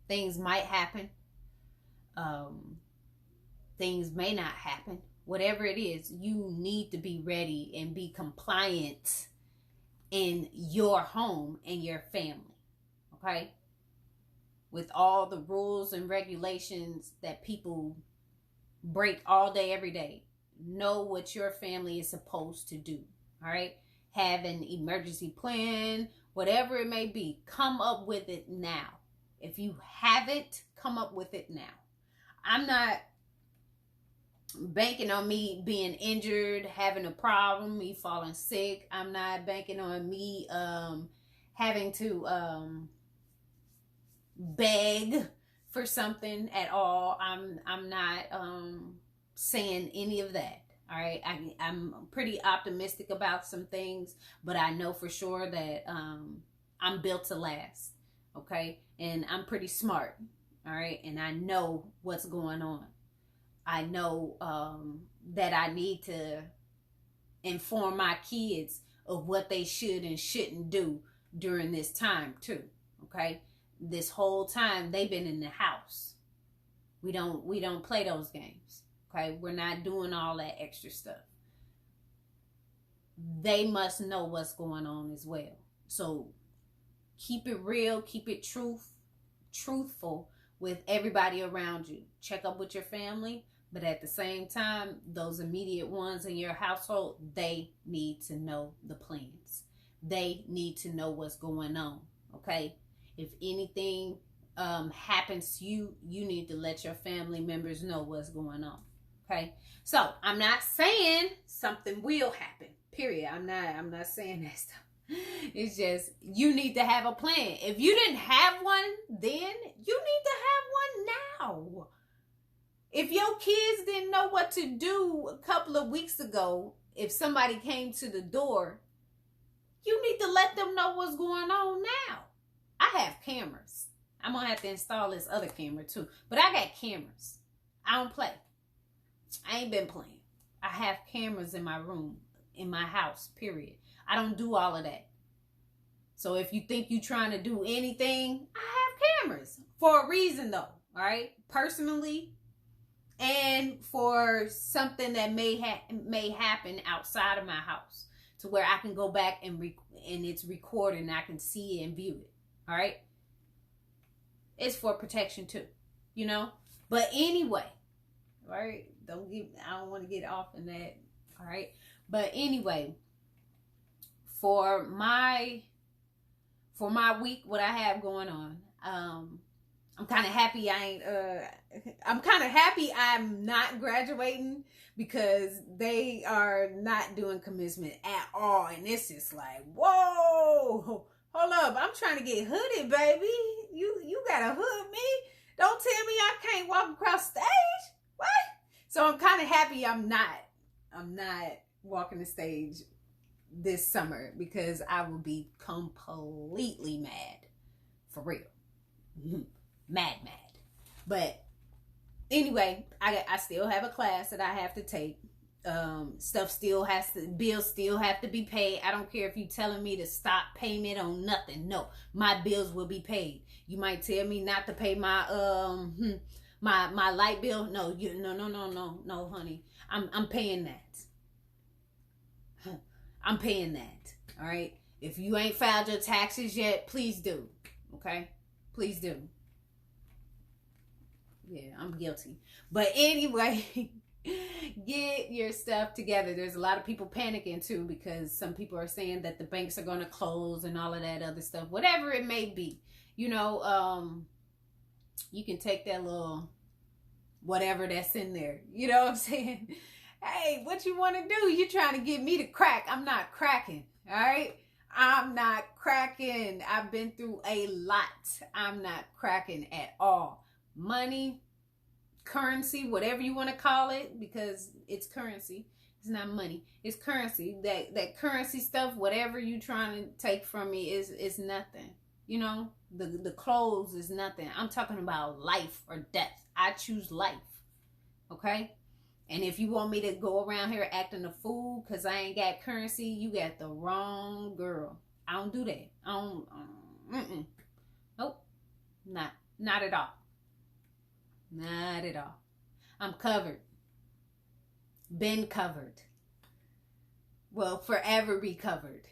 things might happen. Things may not happen. Whatever it is, you need to be ready and be compliant in your home and your family, okay? With all the rules and regulations that people break all day, every day. Know what your family is supposed to do, all right? Have an emergency plan, whatever it may be. Come up with it now. If you haven't, come up with it now. I'm not banking on me being injured, having a problem, me falling sick. I'm not banking on me having to beg for something at all. I'm not saying any of that. All right, I'm pretty optimistic about some things, but I know for sure that I'm built to last. Okay, and I'm pretty smart. All right, and I know what's going on. I know that I need to inform my kids of what they should and shouldn't do during this time too. Okay, this whole time they've been in the house. We don't play those games. Okay, we're not doing all that extra stuff. They must know what's going on as well. So keep it real, keep it truthful with everybody around you. Check up with your family, but at the same time, those immediate ones in your household, they need to know the plans. they need to know what's going on. Okay, if anything happens to you, you need to let your family members know what's going on. Okay, so I'm not saying something will happen. Period. I'm not saying that stuff. It's just you need to have a plan. If you didn't have one then, you need to have one now. If your kids didn't know what to do a couple of weeks ago, if somebody came to the door, you need to let them know what's going on now. I have cameras. I'm going to have to install this other camera too. But I got cameras. I don't play. I ain't been playing. I have cameras in my room, in my house, period. I don't do all of that. So if you think you're trying to do anything, I have cameras for a reason though. All right. Personally, and for something that may happen outside of my house, to where I can go back and it's recorded and I can see it and view it. All right. It's for protection too, you know. But anyway, all right. I don't want to get off in that. All right. But anyway, for my week, what I have going on, I'm kind of happy I'm not graduating, because they are not doing commencement at all. And this is like, whoa, hold up. I'm trying to get hooded, baby. You gotta hood me. Don't tell me I can't walk across stage. What? So I'm kind of happy I'm not walking the stage this summer, because I will be completely mad. For real. Mad. But anyway, I still have a class that I have to take. Bills still have to be paid. I don't care if you telling me to stop payment on nothing. No, my bills will be paid. You might tell me not to pay my my light bill. No, no, honey. I'm paying that. I'm paying that. All right. If you ain't filed your taxes yet, please do. Okay? Please do. Yeah, I'm guilty. But anyway, get your stuff together. There's a lot of people panicking too, because some people are saying that the banks are going to close and all of that other stuff. Whatever it may be. You know, you can take that little whatever that's in there. You know what I'm saying? Hey, what you want to do? You trying to get me to crack. I'm not cracking. All right? I'm not cracking. I've been through a lot. I'm not cracking at all. Money, currency, whatever you want to call it, because it's currency. It's not money. It's currency. That currency stuff, whatever you trying to take from me is nothing. You know, the clothes is nothing. I'm talking about life or death. I choose life. Okay? And if you want me to go around here acting a fool because I ain't got currency, you got the wrong girl. I don't do that. I don't, Nope. Not at all. Not at all. I'm covered. Been covered. Will forever be covered.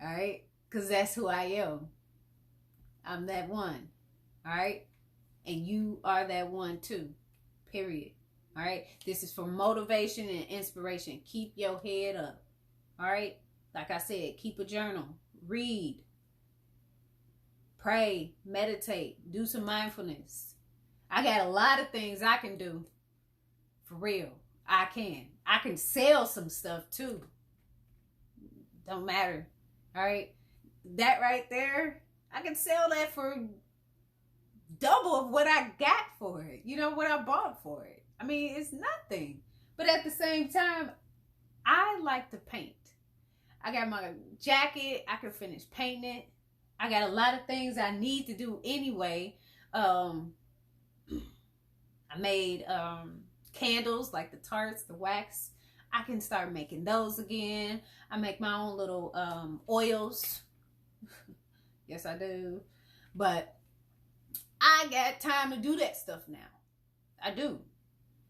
All right? Because that's who I am. I'm that one. All right? And you are that one too. Period. All right? This is for motivation and inspiration. Keep your head up. All right? Like I said, keep a journal. Read. Pray. Meditate. Do some mindfulness. I got a lot of things I can do. For real. I can sell some stuff too. Don't matter. All right? That right there, I can sell that for double of what I got for it. You know, what I bought for it. I mean, it's nothing. But at the same time, I like to paint. I got my jacket. I can finish painting it. I got a lot of things I need to do anyway. I made candles, like the tarts, the wax. I can start making those again. I make my own little oils. Yes, I do. But I got time to do that stuff now. I do.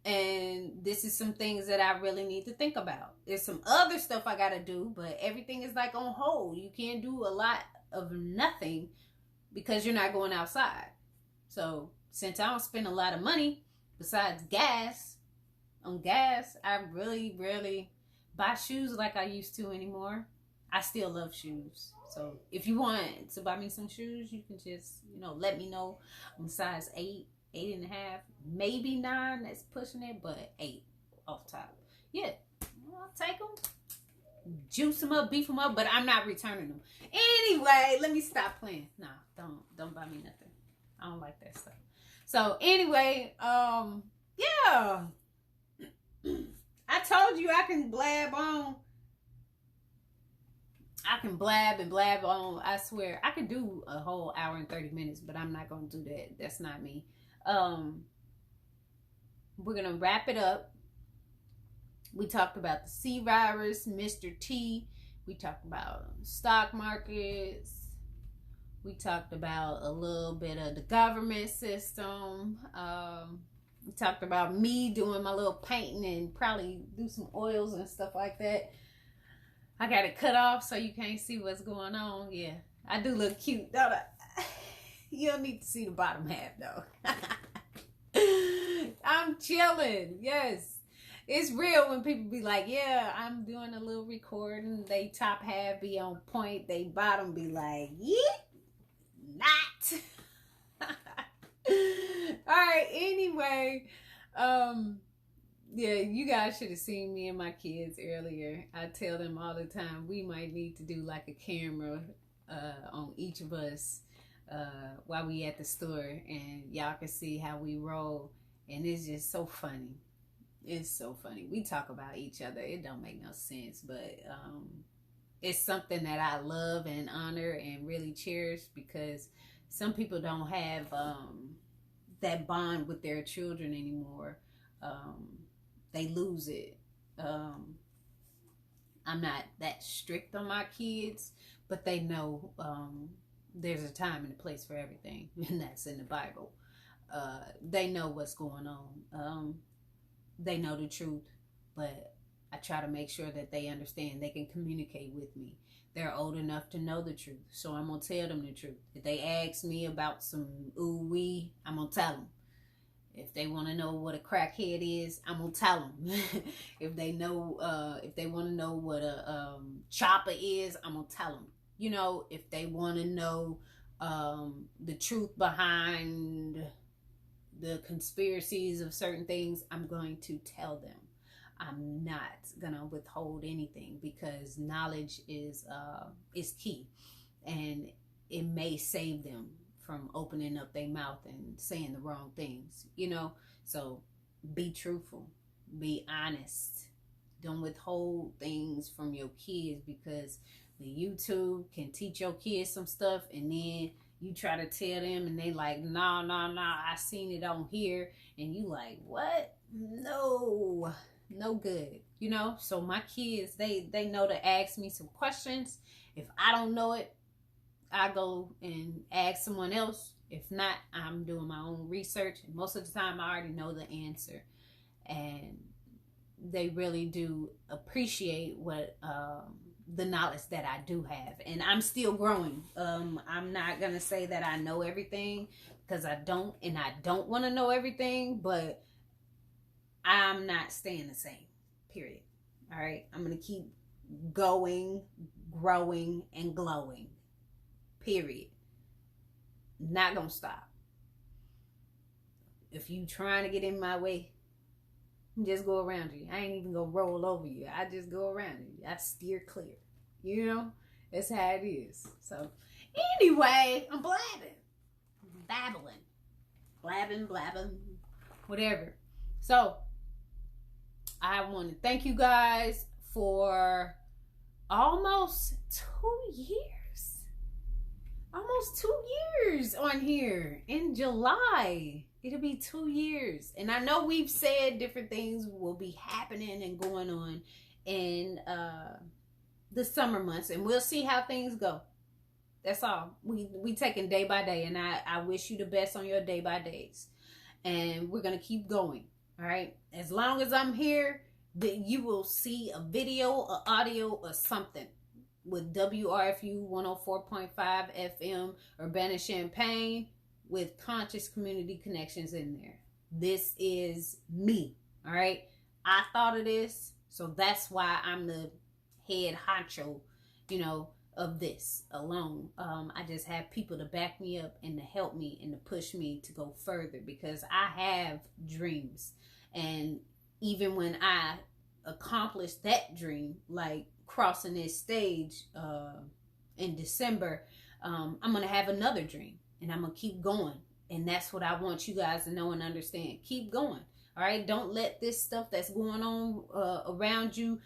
And this is some things that I really need to think about. There's some other stuff I got to do, but everything is like on hold. You can't do a lot of nothing because you're not going outside. So since I don't spend a lot of money besides gas, I really rarely buy shoes like I used to anymore. I still love shoes. So if you want to buy me some shoes, you can just, let me know. I'm size 8, 8.5, maybe 9. That's pushing it, but 8 off top. Yeah, I'll take them, juice them up, beef them up, but I'm not returning them. Anyway, let me stop playing. No, don't buy me nothing. I don't like that stuff. So anyway, yeah. I told you I can blab on. I can blab and blab on. I swear I could do a whole hour and 30 minutes, but I'm not gonna do that. That's not me. We're gonna wrap it up. We talked about the C virus, Mr. T. We talked about stock markets. We talked about a little bit of the government system. We talked about me doing my little painting and probably do some oils and stuff like that. I got it cut off so you can't see what's going on. Yeah, I do look cute, don't I? You don't need to see the bottom half though. I'm chilling. Yes. It's real when people be like, yeah, I'm doing a little recording. They top half be on point. They bottom be like, yeah, not. All right. Anyway, yeah, you guys should have seen me and my kids earlier. I tell them all the time, we might need to do like a camera on each of us while we at the store, and y'all can see how we roll. And it's just so funny. It's so funny. We talk about each other. It don't make no sense, but it's something that I love and honor and really cherish, because some people don't have that bond with their children anymore. They lose it. I'm not that strict on my kids, but they know there's a time and a place for everything, and that's in the Bible. They know what's going on. They know the truth, but I try to make sure that they understand they can communicate with me. They're old enough to know the truth, so I'm going to tell them the truth. If they ask me about some ooh-wee, I'm going to tell them. If they want to know what a crackhead is, I'm going to tell them. If they want to know what a chopper is, I'm going to tell them. If they want to know the truth behind the conspiracies of certain things, I'm going to tell them. I'm not gonna withhold anything, because knowledge is key, and it may save them from opening up their mouth and saying the wrong things. So be truthful, be honest. Don't withhold things from your kids, because the YouTube can teach your kids some stuff, and then you try to tell them and they like, no, I seen it on here. And you like, what? No good. So my kids, they know to ask me some questions. If I don't know it, I go and ask someone else. If not, I'm doing my own research. And most of the time I already know the answer. And they really do appreciate what the knowledge that I do have, and I'm still growing. I'm not gonna say that I know everything, because I don't, and I don't want to know everything, but I'm not staying the same, period. All right, I'm gonna keep going, growing, and glowing, period. Not gonna stop. If you trying to get in my way, just go around you. I ain't even gonna roll over you. I just go around you. I steer clear. That's how it is. So anyway, I'm blabbing, whatever. So I want to thank you guys for almost 2 years. Almost 2 years on here. In July, it'll be 2 years. And I know we've said different things will be happening and going on in the summer months, and we'll see how things go. That's all. We taking day by day, and I wish you the best on your day by days. And we're going to keep going. All right. As long as I'm here, that you will see a video, or audio, or something with WRFU 104.5 FM, Urbana-Champaign, with Conscious Community Connections in there. This is me. All right. I thought of this, so that's why I'm the head honcho of this alone. I just have people to back me up and to help me and to push me to go further, because I have dreams. And even when I accomplish that dream, like crossing this stage in December, I'm going to have another dream, and I'm going to keep going. And that's what I want you guys to know and understand. Keep going. All right. Don't let this stuff that's going on around you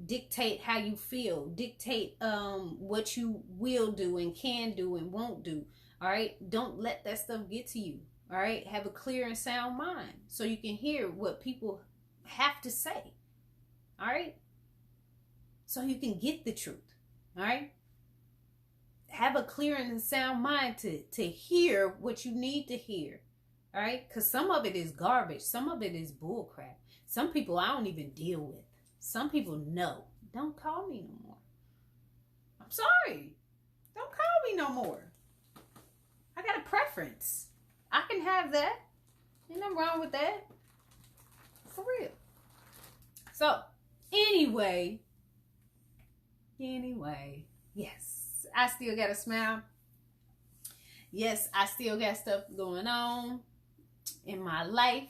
dictate how you feel, dictate what you will do and can do and won't do. All right. Don't let that stuff get to you. All right. Have a clear and sound mind so you can hear what people have to say. All right. So you can get the truth. All right. Have a clear and sound mind to hear what you need to hear. All right. Because some of it is garbage. Some of it is bullcrap. Some people I don't even deal with. Some people know. Don't call me no more. I'm sorry. Don't call me no more. I got a preference. I can have that. Ain't nothing wrong with that. For real. So, anyway, yes, I still got a smile. Yes, I still got stuff going on in my life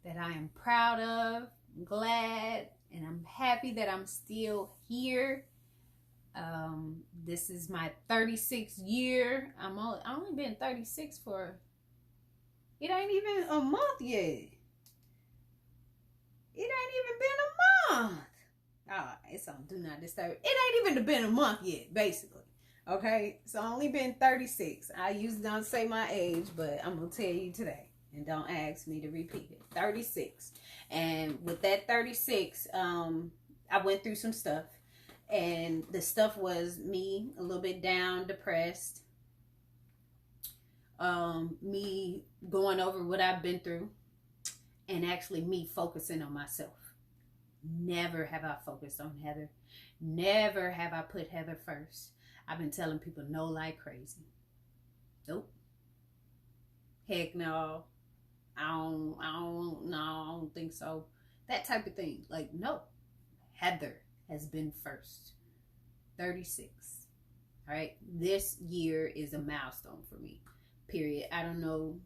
that I am proud of, glad, and I'm happy that I'm still here. This is my 36th year. I only been 36 for, it ain't even a month yet. It ain't even been a month. Oh, it's on Do Not Disturb. It ain't even been a month yet, basically. Okay, so I only been 36. I usually don't say my age, but I'm gonna tell you today, and don't ask me to repeat it. 36. And with that 36, I went through some stuff, and the stuff was me a little bit down, depressed, me going over what I've been through, and actually me focusing on myself. Never have I focused on Heather. Never have I put Heather first. I've been telling people no like crazy. Nope. Heck no. I don't think so. That type of thing. Like, no. Heather has been first. 36. All right. This year is a milestone for me. Period. I don't know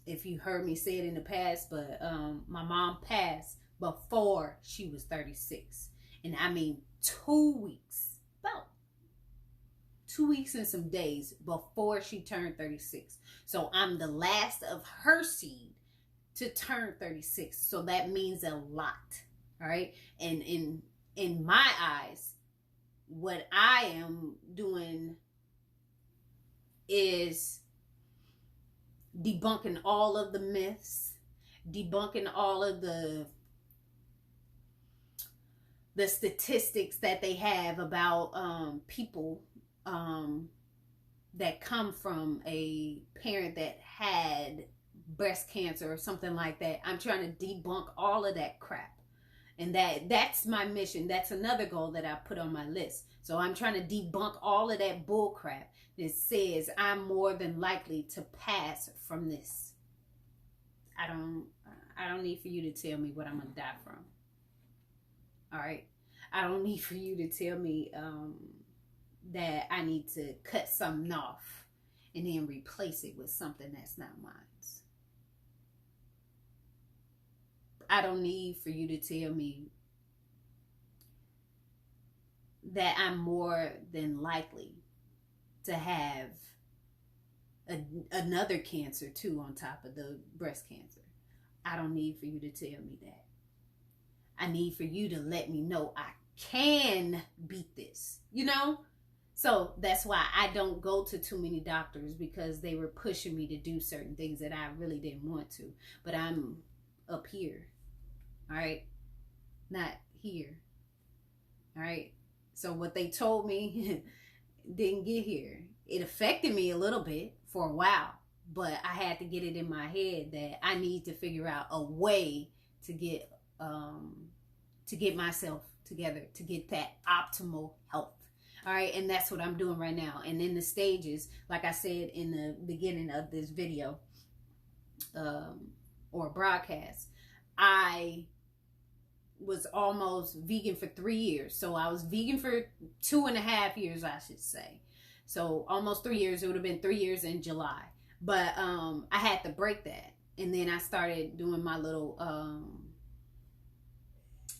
if you heard me say it in the past, but my mom passed before she was 36. And I mean 2 weeks. About 2 weeks and some days before she turned 36. So I'm the last of her seed to turn 36. So that means a lot. All right. And in my eyes, what I am doing is debunking all of the myths, debunking all of the statistics that they have about people that come from a parent that had breast cancer or something like that. I'm trying to debunk all of that crap. And that's my mission. That's another goal that I put on my list. So I'm trying to debunk all of that bull crap that says I'm more than likely to pass from this. I don't need for you to tell me what I'm going to die from. All right. I don't need for you to tell me that I need to cut something off and then replace it with something that's not mine. I don't need for you to tell me that I'm more than likely to have another cancer too on top of the breast cancer. I don't need for you to tell me that. I need for you to let me know I can beat this, So that's why I don't go to too many doctors, because they were pushing me to do certain things that I really didn't want to. But I'm up here, all right? Not here, all right? So what they told me didn't get here. It affected me a little bit for a while, but I had to get it in my head that I need to figure out a way to get myself together, to get that optimal health. All right. And that's what I'm doing right now. And in the stages, like I said in the beginning of this video or broadcast, I was almost vegan for 3 years. So I was vegan for 2.5 years, I should say. So almost 3 years. It would have been 3 years in July. But I had to break that. And then I started doing my little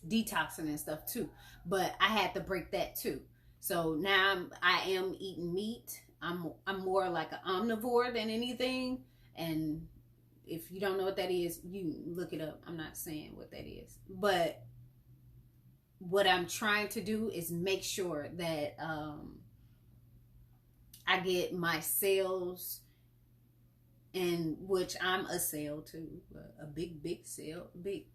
detoxing and stuff too. But I had to break that too. So now I am eating meat. I'm more like an omnivore than anything. And if you don't know what that is, you look it up. I'm not saying what that is. But what I'm trying to do is make sure that I get my cells, and which I'm a cell too, a big cell, big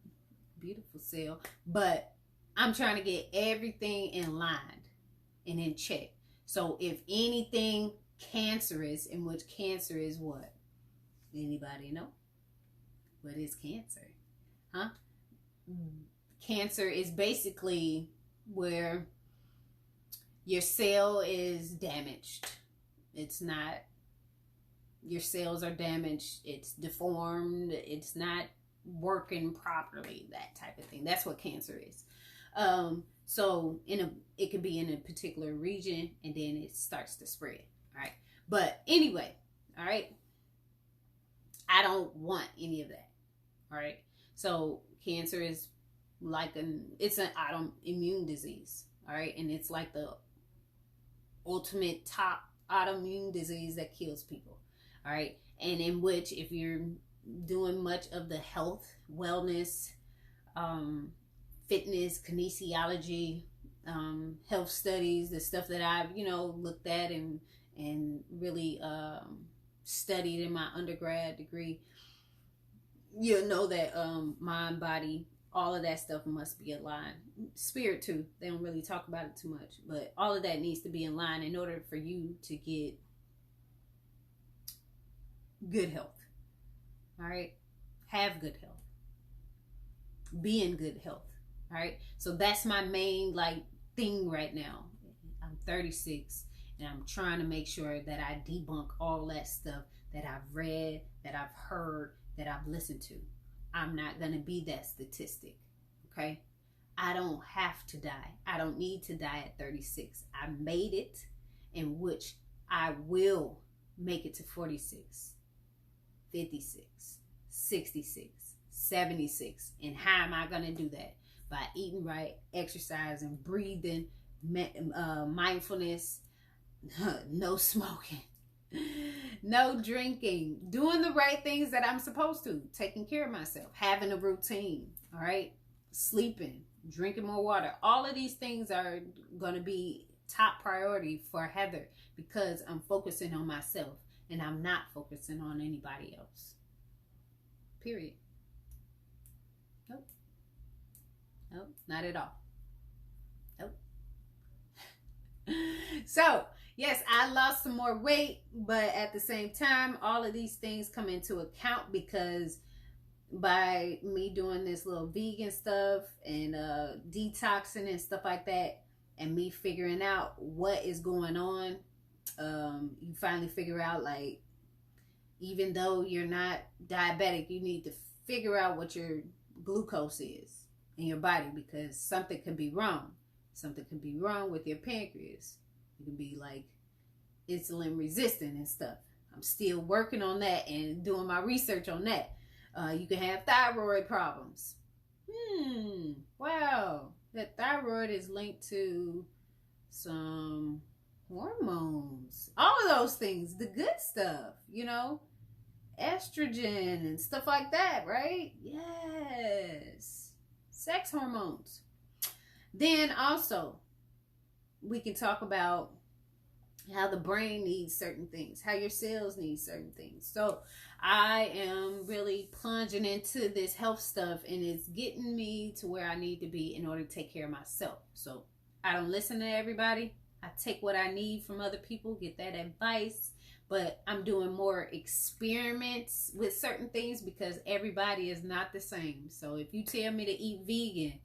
beautiful cell. But I'm trying to get everything in line and in check. So if anything cancerous, in which cancer is what? Anybody know? What is cancer? Huh? Cancer is basically where your cell is damaged. It's not, your cells are damaged. It's deformed. It's not working properly, that type of thing. That's what cancer is. So it could be in a particular region, and then it starts to spread. All right. But anyway, all right. I don't want any of that. All right. So cancer is like it's an autoimmune disease. All right. And it's like the ultimate top autoimmune disease that kills people. All right. And in which, if you're doing much of the health, wellness, fitness, kinesiology, health studies, the stuff that I've, looked at and really studied in my undergrad degree, you'll know that mind, body, all of that stuff must be aligned. Spirit too. They don't really talk about it too much, but all of that needs to be in line in order for you to get good health. All right. Have good health. Be in good health. All right. So that's my main thing right now. I'm 36 and I'm trying to make sure that I debunk all that stuff that I've read, that I've heard, that I've listened to. I'm not going to be that statistic. Okay. I don't have to die. I don't need to die at 36. I made it, in which I will make it to 46, 56, 66, 76. And how am I going to do that? By eating right, exercising, breathing, mindfulness, no smoking, no drinking, doing the right things that I'm supposed to, taking care of myself, having a routine, all right, sleeping, drinking more water. All of these things are going to be top priority for Heather, because I'm focusing on myself and I'm not focusing on anybody else. Period. Nope. Nope, not at all. Nope. So, yes, I lost some more weight, but at the same time, all of these things come into account because by me doing this little vegan stuff and detoxing and stuff like that, and me figuring out what is going on, you finally figure out, even though you're not diabetic, you need to figure out what your glucose is in your body, because something can be wrong. Something can be wrong with your pancreas. You can be insulin resistant and stuff. I'm still working on that and doing my research on that. You can have thyroid problems. Wow. That thyroid is linked to some hormones. All of those things, the good stuff, estrogen and stuff like that, right? Yes. Sex hormones. Then also, we can talk about how the brain needs certain things, how your cells need certain things. So I am really plunging into this health stuff, and it's getting me to where I need to be in order to take care of myself. So I don't listen to everybody. I take what I need from other people, get that advice, but I'm doing more experiments with certain things because everybody is not the same. So if you tell me to eat vegan,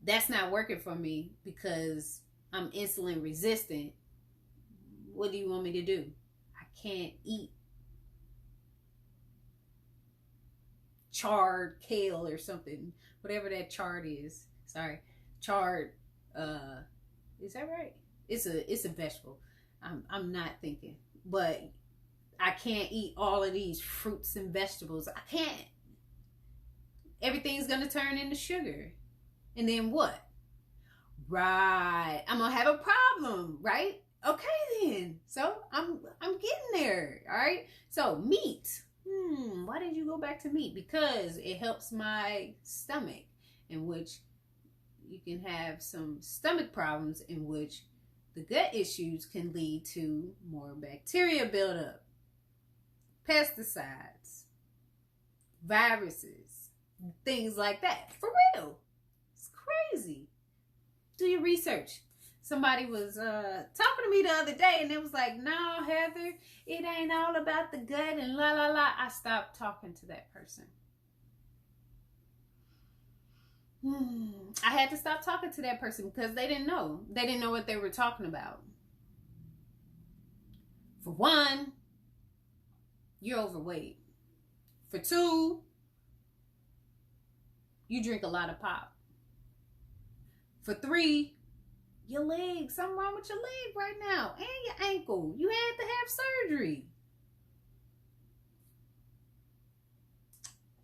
that's not working for me because I'm insulin resistant. What do you want me to do? I can't eat charred kale or something, whatever that chard is. Sorry, chard. Is that right? It's a vegetable. I'm not thinking, but I can't eat all of these fruits and vegetables. I can't. Everything's gonna turn into sugar, and then what? Right, I'm gonna have a problem, right? Okay then. So I'm getting there. All right. So meat. Why did you go back to meat? Because it helps my stomach, in which you can have some stomach problems, in which the gut issues can lead to more bacteria buildup, pesticides, viruses, things like that. For real. It's crazy. Do your research. Somebody was talking to me the other day, and it was like, no, Heather, it ain't all about the gut and la la la. I stopped talking to that person. I had to stop talking to that person because they didn't know. They didn't know what they were talking about. For one, you're overweight. For two, you drink a lot of pop. For three, your leg, something wrong with your leg right now, and your ankle. You had to have surgery.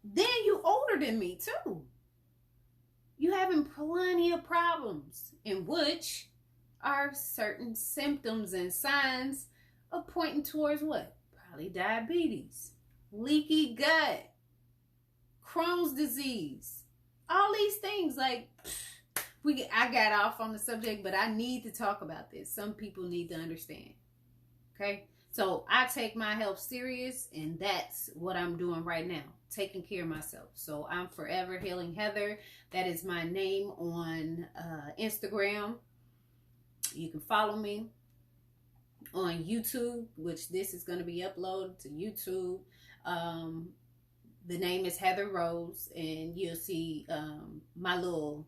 Then you older than me too. You having plenty of problems, in which are certain symptoms and signs of pointing towards what? Probably diabetes, leaky gut, Crohn's disease, all these things. Like, I got off on the subject, but I need to talk about this. Some people need to understand. Okay? So I take my health serious, and that's what I'm doing right now, taking care of myself. So I'm Forever Healing Heather. That is my name on Instagram. You can follow me on YouTube, which this is going to be uploaded to YouTube. The name is Heather Rose, and you'll see my little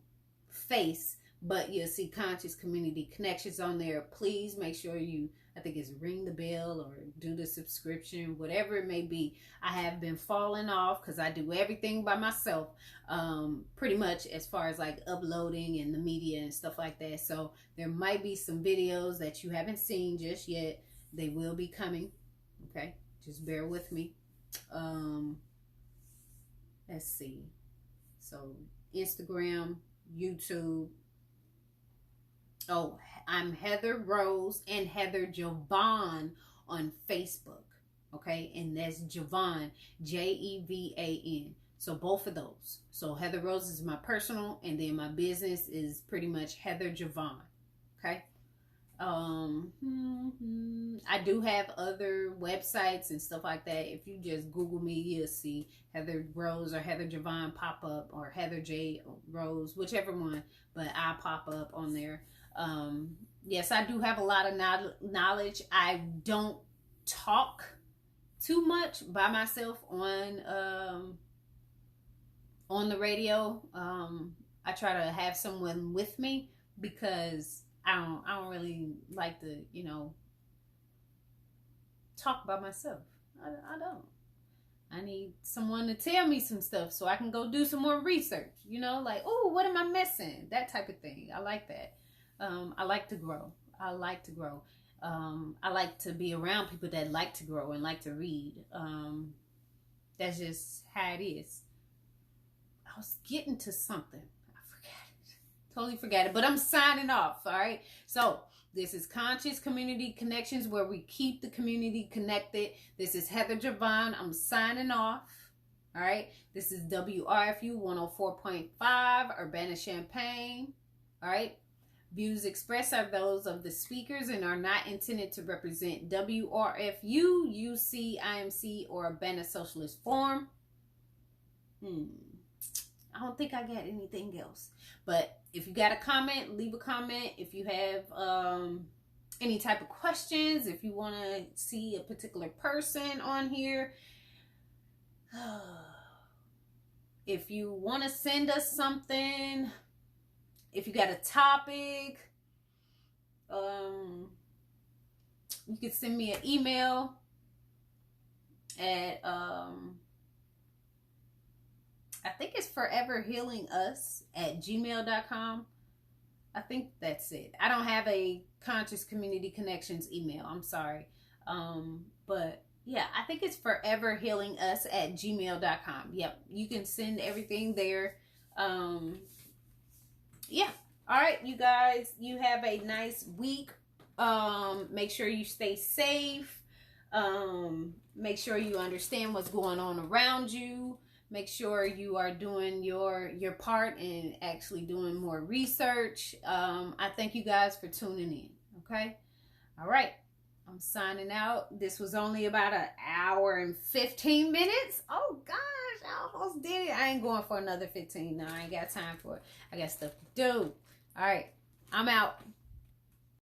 face, but you'll see Conscious Community Connections on there. Please make sure you, I think it's ring the bell or do the subscription, whatever it may be. I have been falling off because I do everything by myself, pretty much, as far as like uploading and the media and stuff like that. So there might be some videos that you haven't seen just yet. They will be coming. Okay, just bear with me. Let's see. So Instagram, YouTube. Oh, I'm Heather Rose and Heather Jevan on Facebook. Okay, and that's Jevan, Jevan. So both of those. So Heather Rose is my personal, and then my business is pretty much Heather Jevan. Okay. I do have other websites and stuff like that. If you just Google me, you'll see Heather Rose or Heather Jevan pop up, or Heather J Rose, whichever one, but I pop up on there. Yes, I do have a lot of knowledge. I don't talk too much by myself on the radio. I try to have someone with me because I don't really like to, talk by myself. I don't. I need someone to tell me some stuff so I can go do some more research, like, oh, what am I missing? That type of thing. I like that. I like to grow. I like to grow. I like to be around people that like to grow and like to read. That's just how it is. I was getting to something. Totally forgot it, but I'm signing off. All right. So this is Conscious Community Connections, where we keep the community connected. This is Heather Jevan. I'm signing off. All right. This is WRFU 104.5 Urbana-Champaign. All right. Views expressed are those of the speakers and are not intended to represent WRFU, UC, IMC, or Urbana Socialist Forum. I don't think I got anything else. But if you got a comment, leave a comment. If you have any type of questions, if you want to see a particular person on here, if you want to send us something, if you got a topic, you can send me an email at I think it's foreverhealingus@gmail.com. I think that's it. I don't have a Conscious Community Connections email. I'm sorry. But yeah, I think it's foreverhealingus@gmail.com. Yep. You can send everything there. Yeah. All right, you guys, you have a nice week. Make sure you stay safe. Make sure you understand what's going on around you. Make sure you are doing your part and actually doing more research. I thank you guys for tuning in. Okay. All right. I'm signing out. This was only about an hour and 15 minutes. Oh gosh, I almost did it. I ain't going for another 15. No, I ain't got time for it. I got stuff to do. All right. I'm out.